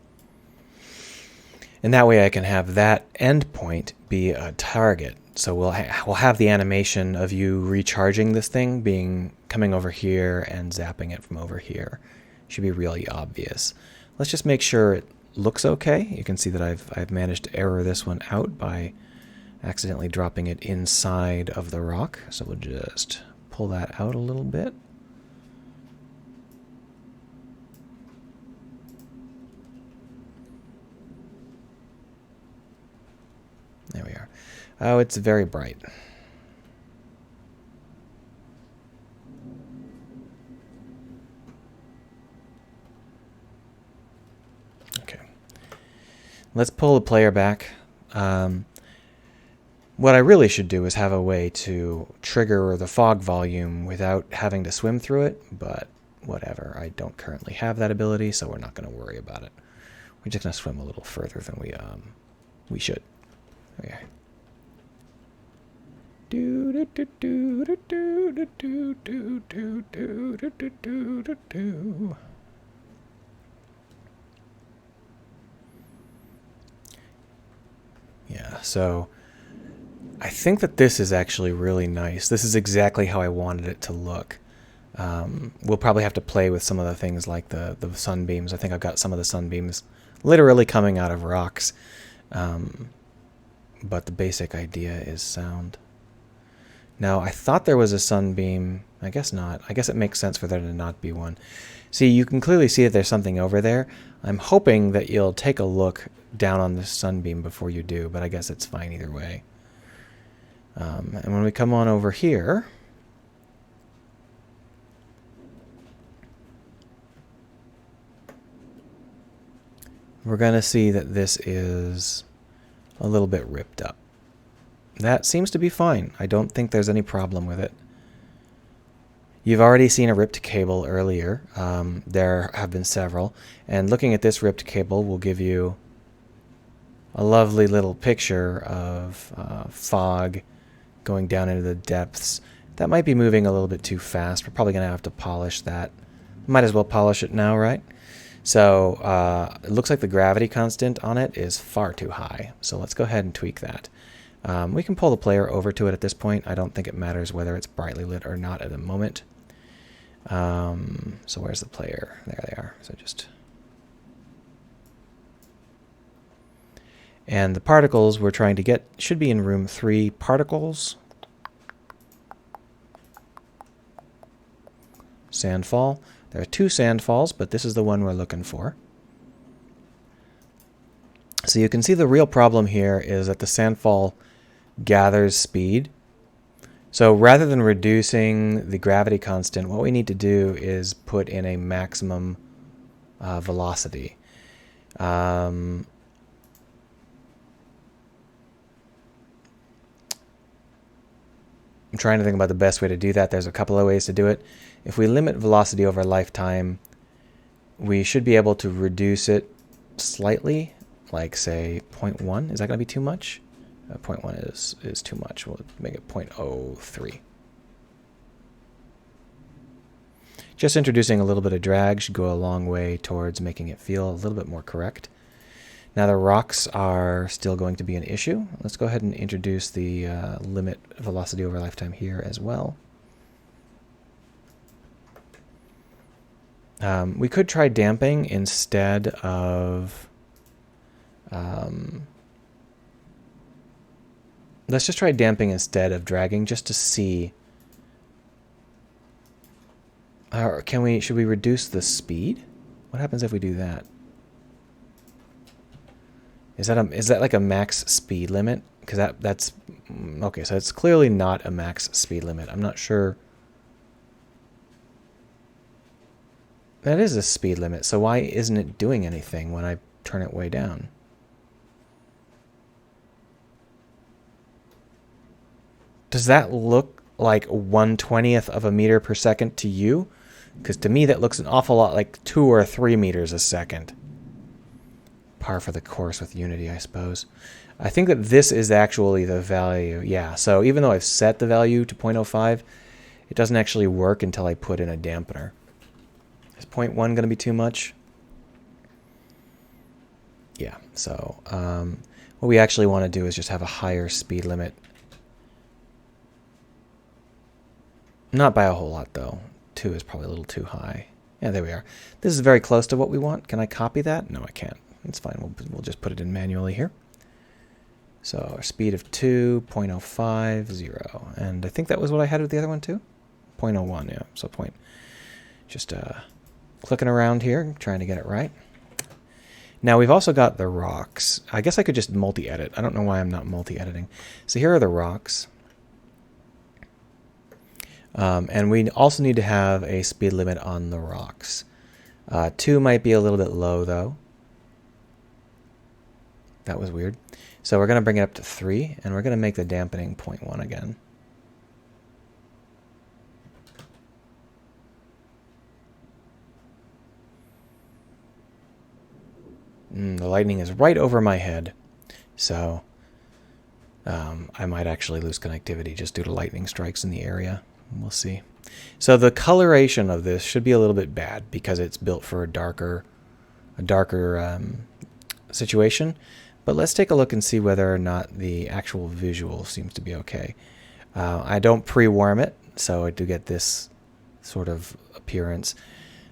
And that way I can have that endpoint be a target. So we'll have the animation of you recharging this thing coming over here and zapping it from over here. Should be really obvious. Let's just make sure it looks okay. You can see that I've managed to error this one out by accidentally dropping it inside of the rock. So we'll just pull that out a little bit. There we are. Oh, it's very bright. Okay. Let's pull the player back. What I really should do is have a way to trigger the fog volume without having to swim through it, but whatever. I don't currently have that ability, so we're not going to worry about it. We're just going to swim a little further than we should. There we are. Yeah, so I think that this is actually really nice. This is exactly how I wanted it to look. We'll probably have to play with some of the things like the sunbeams. I think I've got some of the sunbeams literally coming out of rocks. But the basic idea is sound. Now, I thought there was a sunbeam. I guess not. I guess it makes sense for there to not be one. See, you can clearly see that there's something over there. I'm hoping that you'll take a look down on this sunbeam before you do, but I guess it's fine either way. And when we come on over here, we're going to see that this is a little bit ripped up. That seems to be fine. I don't think there's any problem with it. You've already seen a ripped cable earlier. There have been several. And looking at this ripped cable will give you a lovely little picture of fog going down into the depths. That might be moving a little bit too fast. We're probably going to have to polish that. Might as well polish it now, right? So it looks like the gravity constant on it is far too high. So let's go ahead and tweak that. We can pull the player over to it at this point. I don't think it matters whether it's brightly lit or not at the moment. So where's the player? There they are. So just... And the particles we're trying to get should be in room 3. Particles. Sandfall. There are 2 sandfalls, but this is the one we're looking for. So you can see the real problem here is that the sandfall gathers speed. So rather than reducing the gravity constant, what we need to do is put in a maximum velocity. I'm trying to think about the best way to do that. There's a couple of ways to do it. If we limit velocity over lifetime, we should be able to reduce it slightly, like say 0.1. Is that going to be too much? 0.1 is too much. We'll make it 0.03. Just introducing a little bit of drag should go a long way towards making it feel a little bit more correct. Now the rocks are still going to be an issue. Let's go ahead and introduce the limit velocity over lifetime here as well. We could try damping instead of... let's just try damping instead of dragging just to see. Or should we reduce the speed? What happens if we do that? Is that like a max speed limit? Because that's Okay, so it's clearly not a max speed limit. I'm not sure. That is a speed limit, so why isn't it doing anything when I turn it way down? Does that look like 1/20th of a meter per second to you? Because to me that looks an awful lot like 2 or 3 meters a second. Par for the course with Unity, I suppose. I think that this is actually the value. Yeah, so even though I've set the value to 0.05, it doesn't actually work until I put in a dampener. Is 0.1 going to be too much? Yeah, so what we actually want to do is just have a higher speed limit. Not by a whole lot, though. 2 is probably a little too high. Yeah, there we are. This is very close to what we want. Can I copy that? No, I can't. It's fine. We'll just put it in manually here. So our speed of 2, 0.05, 0. And I think that was what I had with the other one, too? 0.01, yeah. So just clicking around here, trying to get it right. Now we've also got the rocks. I guess I could just multi-edit. I don't know why I'm not multi-editing. So here are the rocks. And we also need to have a speed limit on the rocks. 2 might be a little bit low, though. That was weird. So we're going to bring it up to 3, and we're going to make the dampening 0.1 again. The lightning is right over my head, so I might actually lose connectivity just due to lightning strikes in the area. We'll see. So the coloration of this should be a little bit bad because it's built for a darker situation. But let's take a look and see whether or not the actual visual seems to be okay. I don't pre-warm it, so I do get this sort of appearance.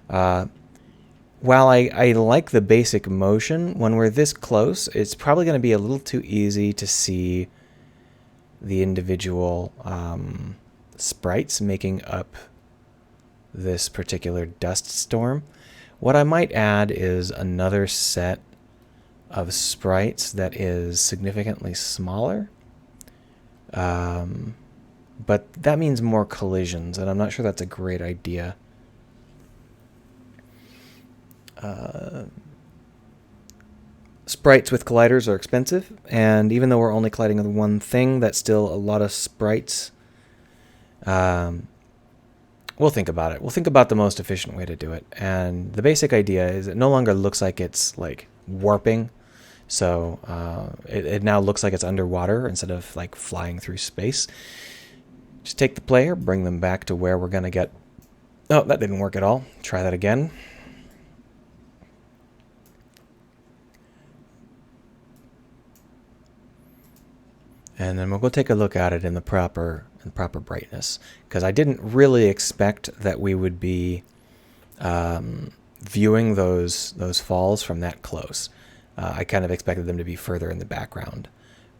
While I like the basic motion, when we're this close, it's probably going to be a little too easy to see the individual sprites making up this particular dust storm. What I might add is another set of sprites that is significantly smaller. But that means more collisions, and I'm not sure that's a great idea. Sprites with colliders are expensive, and even though we're only colliding with one thing, that's still a lot of sprites. We'll think about it. We'll think about the most efficient way to do it. And the basic idea is it no longer looks like it's like warping. So it now looks like it's underwater instead of like flying through space. Just take the player, bring them back to where we're going to get... Oh, that didn't work at all. Try that again. And then we'll go take a look at it in the proper brightness, because I didn't really expect that we would be viewing those falls from that close. I kind of expected them to be further in the background,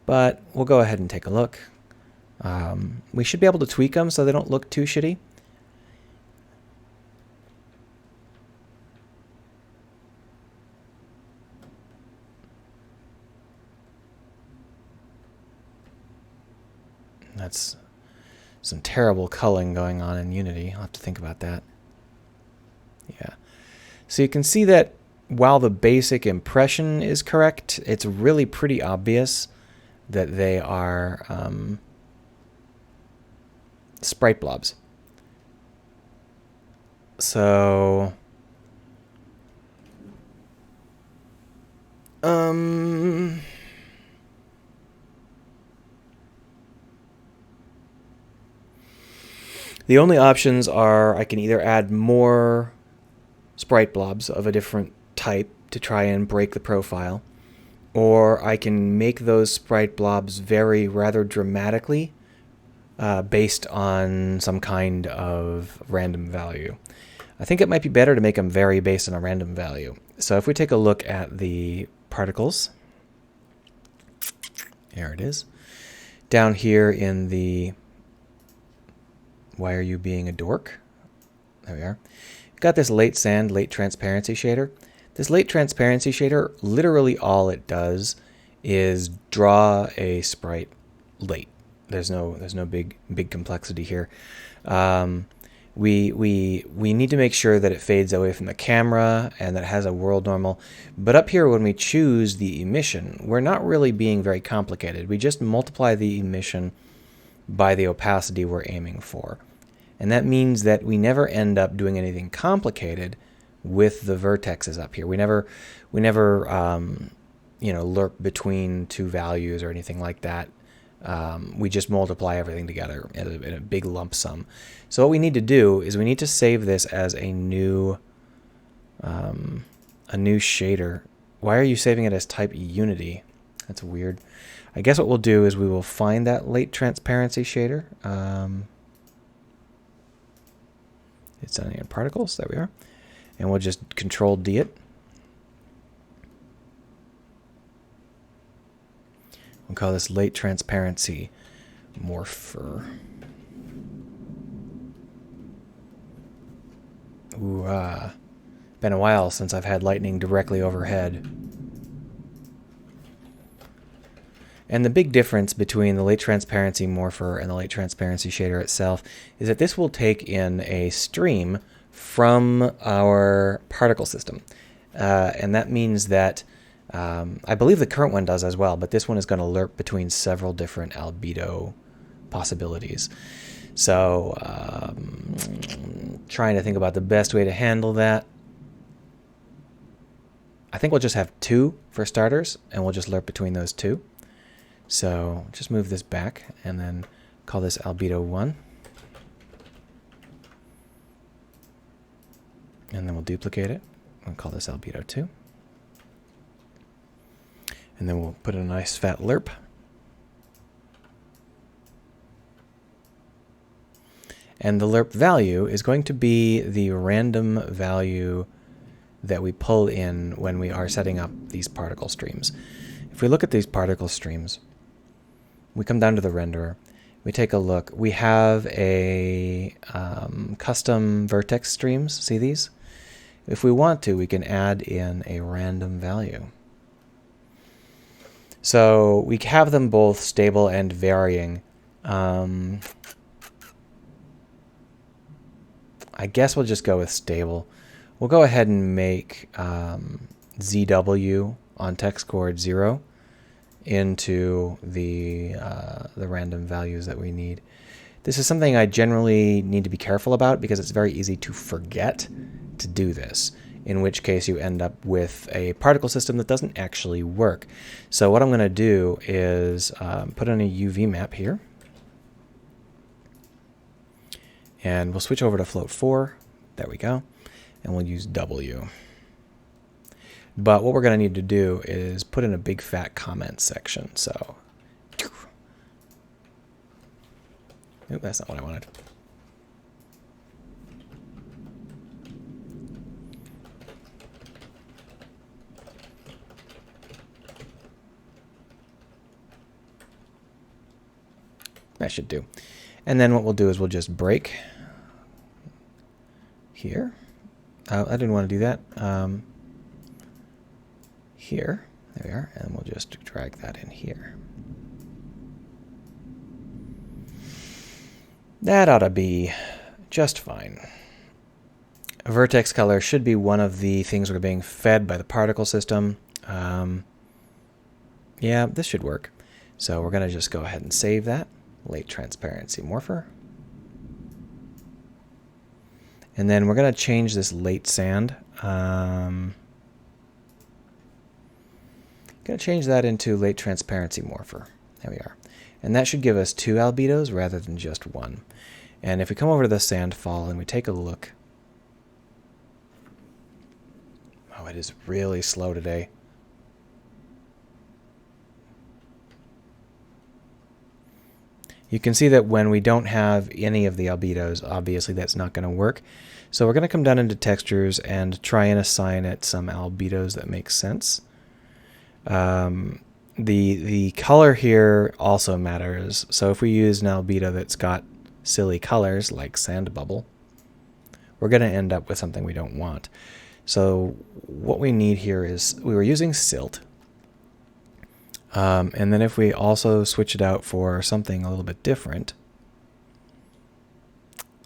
but we'll go ahead and take a look. We should be able to tweak them so they don't look too shitty. That's some terrible culling going on in Unity. I'll have to think about that. Yeah. So you can see that while the basic impression is correct, it's really pretty obvious that they are sprite blobs. So the only options are I can either add more sprite blobs of a different type to try and break the profile, or I can make those sprite blobs vary rather dramatically based on some kind of random value. I think it might be better to make them vary based on a random value. So if we take a look at the particles, there it is, down here in the why are you being a dork? There we are. Got this late sand, late transparency shader. This late transparency shader, literally all it does is draw a sprite late. There's no big complexity here. We need to make sure that it fades away from the camera and that it has a world normal. But up here, when we choose the emission, we're not really being very complicated. We just multiply the emission by the opacity we're aiming for. And that means that we never end up doing anything complicated with the vertexes up here. We never lurk between two values or anything like that. We just multiply everything together in a big lump sum. So what we need to do is we need to save this as a new shader. Why are you saving it as type Unity? That's weird. I guess what we'll do is we will find that late transparency shader. It's down here in particles. There we are. And we'll just Control D it. We'll call this late transparency morpher. Ooh, been a while since I've had lightning directly overhead. And the big difference between the late transparency morpher and the late transparency shader itself is that this will take in a stream from our particle system. And that means that I believe the current one does as well, but this one is going to lurk between several different albedo possibilities. So trying to think about the best way to handle that. I think we'll just have two for starters, and we'll just lurk between those two. So just move this back and then call this albedo 1. And then we'll duplicate it and call this albedo 2. And then we'll put in a nice fat lerp. And the lerp value is going to be the random value that we pull in when we are setting up these particle streams. If we look at these particle streams, we come down to the renderer, we take a look. We have a custom vertex streams. See these? If we want to, we can add in a random value. So we have them both stable and varying. I guess we'll just go with stable. We'll go ahead and make ZW on text chord 0 into the random values that we need. This is something I generally need to be careful about because it's very easy to forget to do this, in which case you end up with a particle system that doesn't actually work. So what I'm going to do is put in a UV map here, and we'll switch over to float 4. There we go. And we'll use W. But what we're going to need to do is put in a big fat comment section. So, oop, that's not what I wanted. That should do. And then what we'll do is we'll just break here. I didn't want to do that. Here, there we are, and we'll just drag that in here. That ought to be just fine. A vertex color should be one of the things we're being fed by the particle system. Yeah, this should work. So we're going to just go ahead and save that. Late transparency morpher. And then we're going to change this late sand. Going to change that into late transparency morpher. There we are. And that should give us 2 albedos rather than just 1. And if we come over to the sand fall and we take a look. Oh, it is really slow today. You can see that when we don't have any of the albedos, obviously that's not going to work. So we're going to come down into textures and try and assign it some albedos that make sense. The color here also matters. So if we use an albedo that's got silly colors like sand bubble, we're going to end up with something we don't want. So what we need here is, we were using silt. And then if we also switch it out for something a little bit different,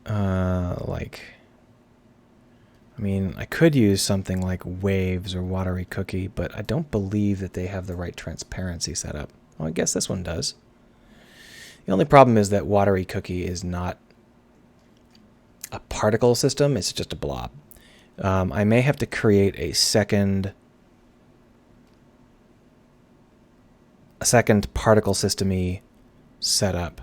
I could use something like Waves or Watery Cookie, but I don't believe that they have the right transparency set up. Well, I guess this one does. The only problem is that Watery Cookie is not a particle system, it's just a blob. I may have to create a second particle system-y setup.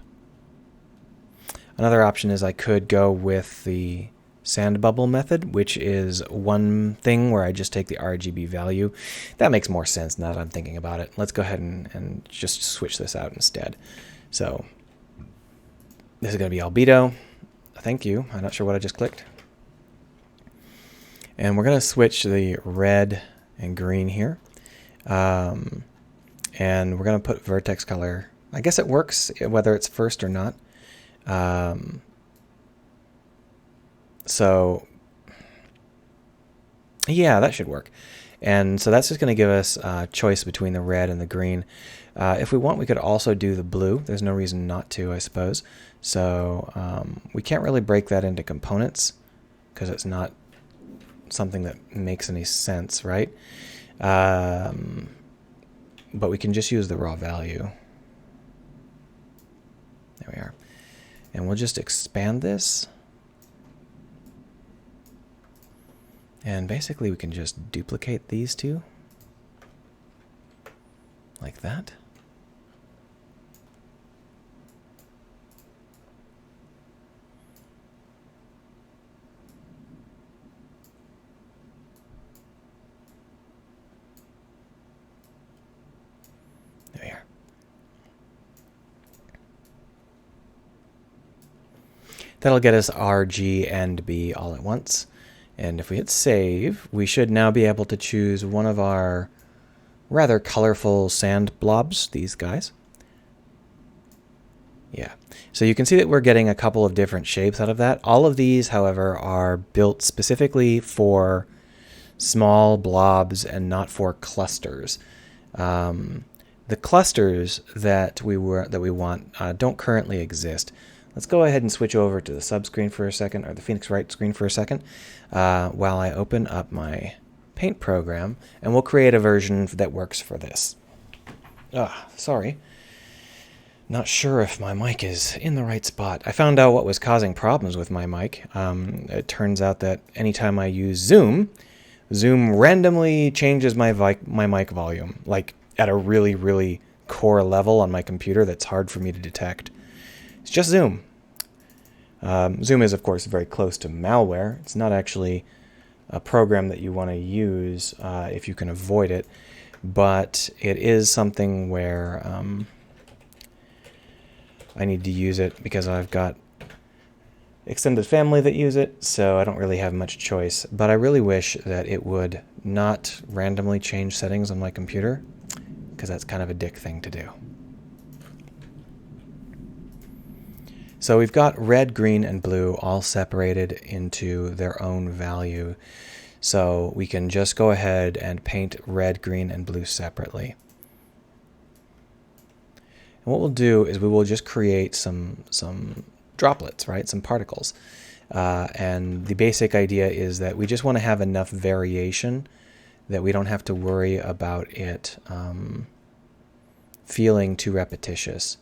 Another option is I could go with the sand bubble method, which is one thing where I just take the RGB value. That makes more sense now that I'm thinking about it. Let's go ahead and just switch this out instead. So this is going to be albedo. Thank you. I'm not sure what I just clicked. And we're going to switch the red and green here. And we're going to put vertex color. I guess it works whether it's first or not. So yeah, that should work. And so that's just going to give us a choice between the red and the green. If we want, we could also do the blue. There's no reason not to, I suppose. So we can't really break that into components because it's not something that makes any sense, right? But we can just use the raw value. There we are. And we'll just expand this. And basically we can just duplicate these two. Like that. There we are. That'll get us R, G, and B all at once. And if we hit save, we should now be able to choose one of our rather colorful sand blobs, these guys. Yeah. So you can see that we're getting a couple of different shapes out of that. All of these, however, are built specifically for small blobs and not for clusters. The clusters that we want don't currently exist. Let's go ahead and switch over to the subscreen for a second, or the Phoenix Wright screen for a second, while I open up my Paint program, and we'll create a version that works for this. Sorry. Not sure if my mic is in the right spot. I found out what was causing problems with my mic. It turns out that anytime I use Zoom randomly changes my mic volume, like at a really, really core level on my computer that's hard for me to detect. It's just Zoom. Zoom is, of course, very close to malware. It's not actually a program that you want to use if you can avoid it, but it is something where I need to use it because I've got extended family that use it, so I don't really have much choice. But I really wish that it would not randomly change settings on my computer, because that's kind of a dick thing to do. So we've got red, green, and blue all separated into their own value. So we can just go ahead and paint red, green, and blue separately. And what we'll do is we will just create some droplets, right? Some particles. And the basic idea is that we just want to have enough variation that we don't have to worry about it feeling too repetitious.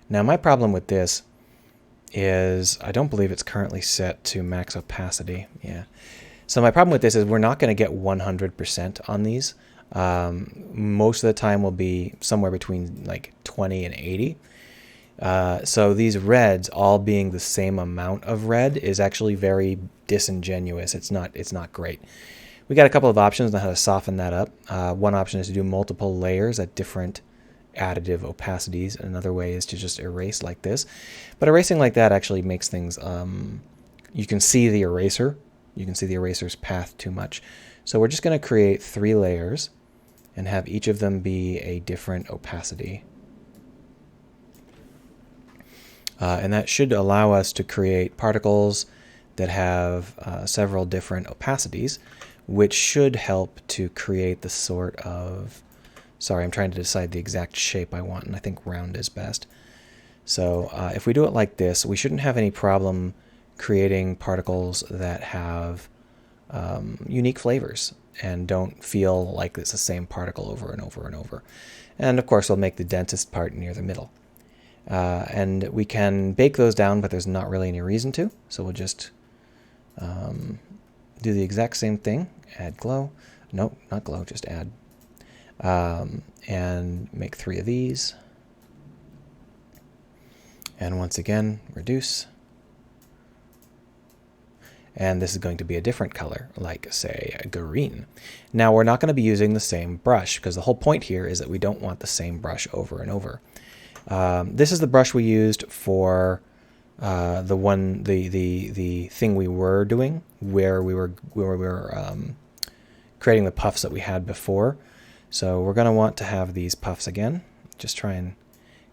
Now my problem with this is I don't believe it's currently set to max opacity. Yeah. So my problem with this is we're not going to get 100% on these. Most of the time will be somewhere between like 20 and 80. So these reds all being the same amount of red is actually very disingenuous. It's not great. We got a couple of options on how to soften that up. One option is to do multiple layers at different additive opacities. Another way is to just erase like this. But erasing like that actually makes things, you can see the eraser. You can see the eraser's path too much. So we're just going to create 3 layers and have each of them be a different opacity. And that should allow us to create particles that have several different opacities which should help to create the sort of... Sorry, I'm trying to decide the exact shape I want, and I think round is best. So if we do it like this, we shouldn't have any problem creating particles that have unique flavors and don't feel like it's the same particle over and over and over. And of course, we'll make the densest part near the middle. And we can bake those down, but there's not really any reason to. So we'll just do the exact same thing. Add glow. Nope, not glow, just add. And make 3 of these. And once again, reduce. And this is going to be a different color, like, say, green. Now, we're not going to be using the same brush, because the whole point here is that we don't want the same brush over and over. This is the brush we used for the thing we were doing, where we were creating the puffs that we had before. So we're going to want to have these puffs again. Just try and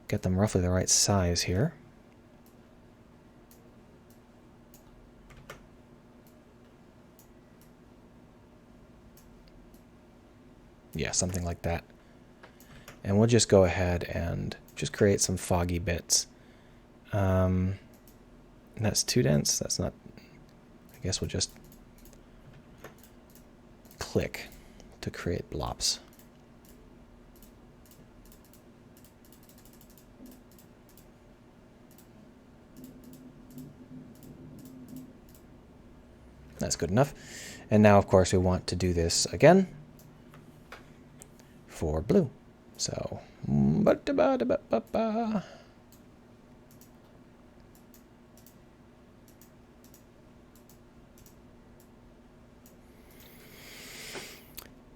get them roughly the right size here. Yeah, something like that. And we'll just go ahead and just create some foggy bits. And that's too dense. That's not... I guess we'll just click to create blops. That's good enough. And now, of course, we want to do this again for blue. So,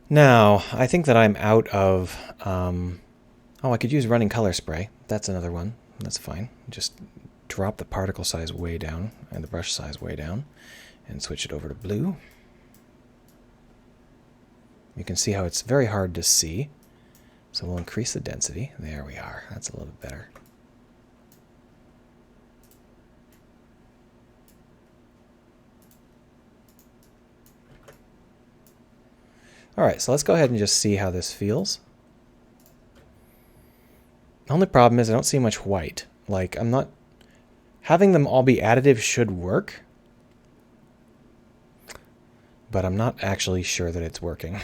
now, I think that I'm out of... oh, I could use running color spray. That's another one. That's fine. Just drop the particle size way down and the brush size way down and switch it over to blue. You can see how it's very hard to see. So we'll increase the density. There we are. That's a little bit better. All right, so let's go ahead and just see how this feels. The only problem is I don't see much white. Like, I'm not... Having them all be additive should work, but I'm not actually sure that it's working.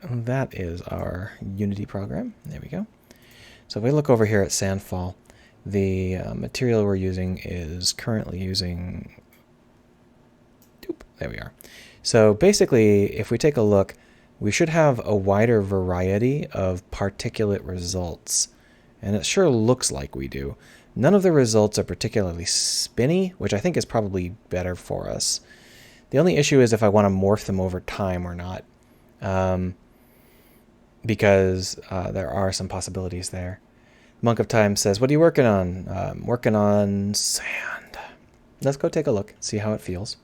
That is our Unity program. There we go. So if we look over here at Sandfall, the material we're using is currently using... There we are. So basically, if we take a look, we should have a wider variety of particulate results. And it sure looks like we do. None of the results are particularly spinny, which I think is probably better for us. The only issue is if I want to morph them over time or not. Because there are some possibilities there. Monk of Time says, what are you working on? Working on sand. Let's go take a look, see how it feels.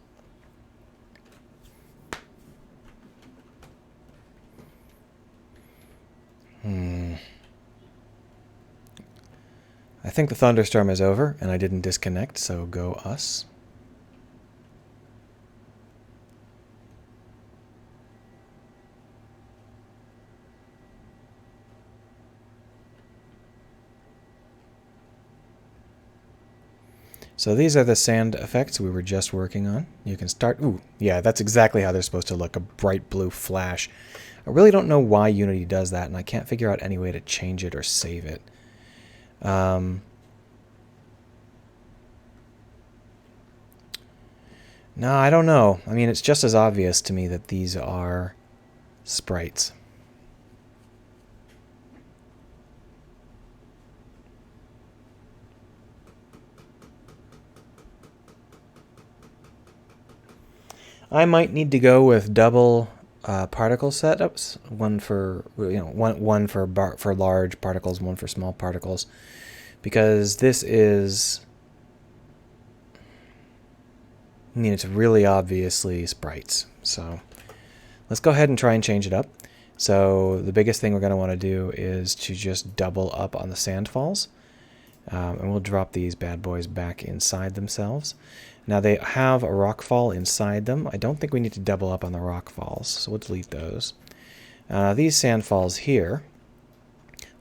I think the thunderstorm is over, and I didn't disconnect, so go us. So these are the sand effects we were just working on. You can start... Ooh, yeah, that's exactly how they're supposed to look, a bright blue flash. I really don't know why Unity does that, and I can't figure out any way to change it or save it. No, I don't know. I mean, it's just as obvious to me that these are sprites. I might need to go with double particle setups, one for one for large particles, one for small particles, because this is, I mean, it's really obviously sprites. So let's go ahead and try and change it up. So the biggest thing we're going to want to do is to just double up on the sand falls. And we'll drop these bad boys back inside themselves. Now they have a rock fall inside them. I don't think we need to double up on the rock falls, so we'll delete those. These sand falls here,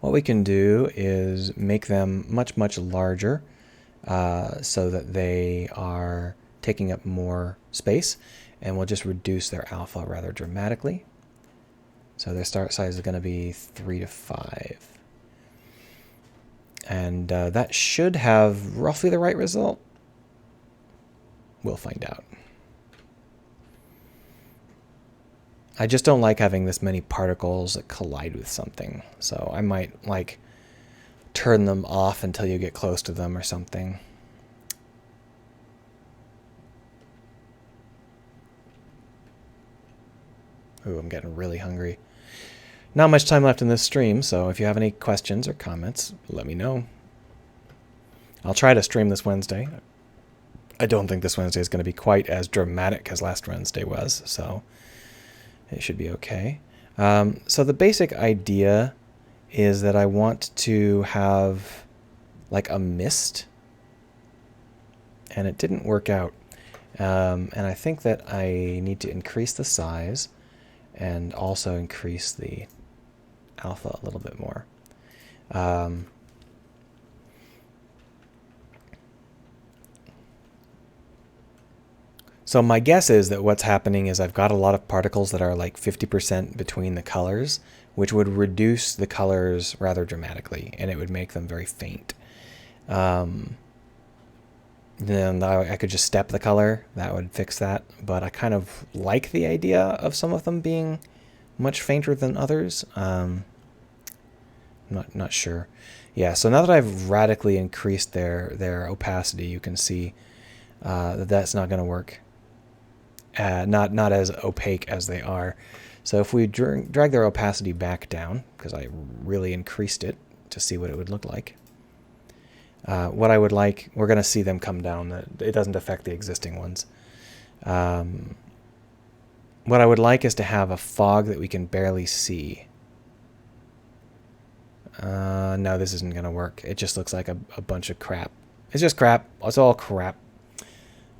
what we can do is make them much, much larger so that they are taking up more space, and we'll just reduce their alpha rather dramatically. So their start size is going to be 3 to 5. And that should have roughly the right result. We'll find out. I just don't like having this many particles that collide with something. So I might like turn them off until you get close to them or something. Ooh, I'm getting really hungry. Not much time left in this stream, so if you have any questions or comments, let me know. I'll try to stream this Wednesday. I don't think this Wednesday is going to be quite as dramatic as last Wednesday was, so it should be okay. So the basic idea is that I want to have like a mist, and it didn't work out. And I think that I need to increase the size and also increase the alpha a little bit more. So my guess is that what's happening is I've got a lot of particles that are like 50% between the colors, which would reduce the colors rather dramatically, and it would make them very faint. Then I could just step the color. That would fix that. But I kind of like the idea of some of them being much fainter than others. Not sure. Yeah, so now that I've radically increased their opacity, you can see that that's not going to work. Not as opaque as they are. So if we drag their opacity back down, because I really increased it to see what it would look like. What I would like, we're going to see them come down. It doesn't affect the existing ones. What I would like is to have a fog that we can barely see. No, this isn't going to work. It just looks like a bunch of crap. It's just crap. It's all crap.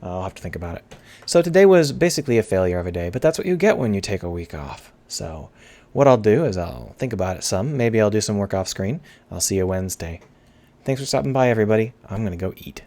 I'll have to think about it. So today was basically a failure of a day, but that's what you get when you take a week off. So what I'll do is I'll think about it some. Maybe I'll do some work off screen. I'll see you Wednesday. Thanks for stopping by, everybody. I'm going to go eat.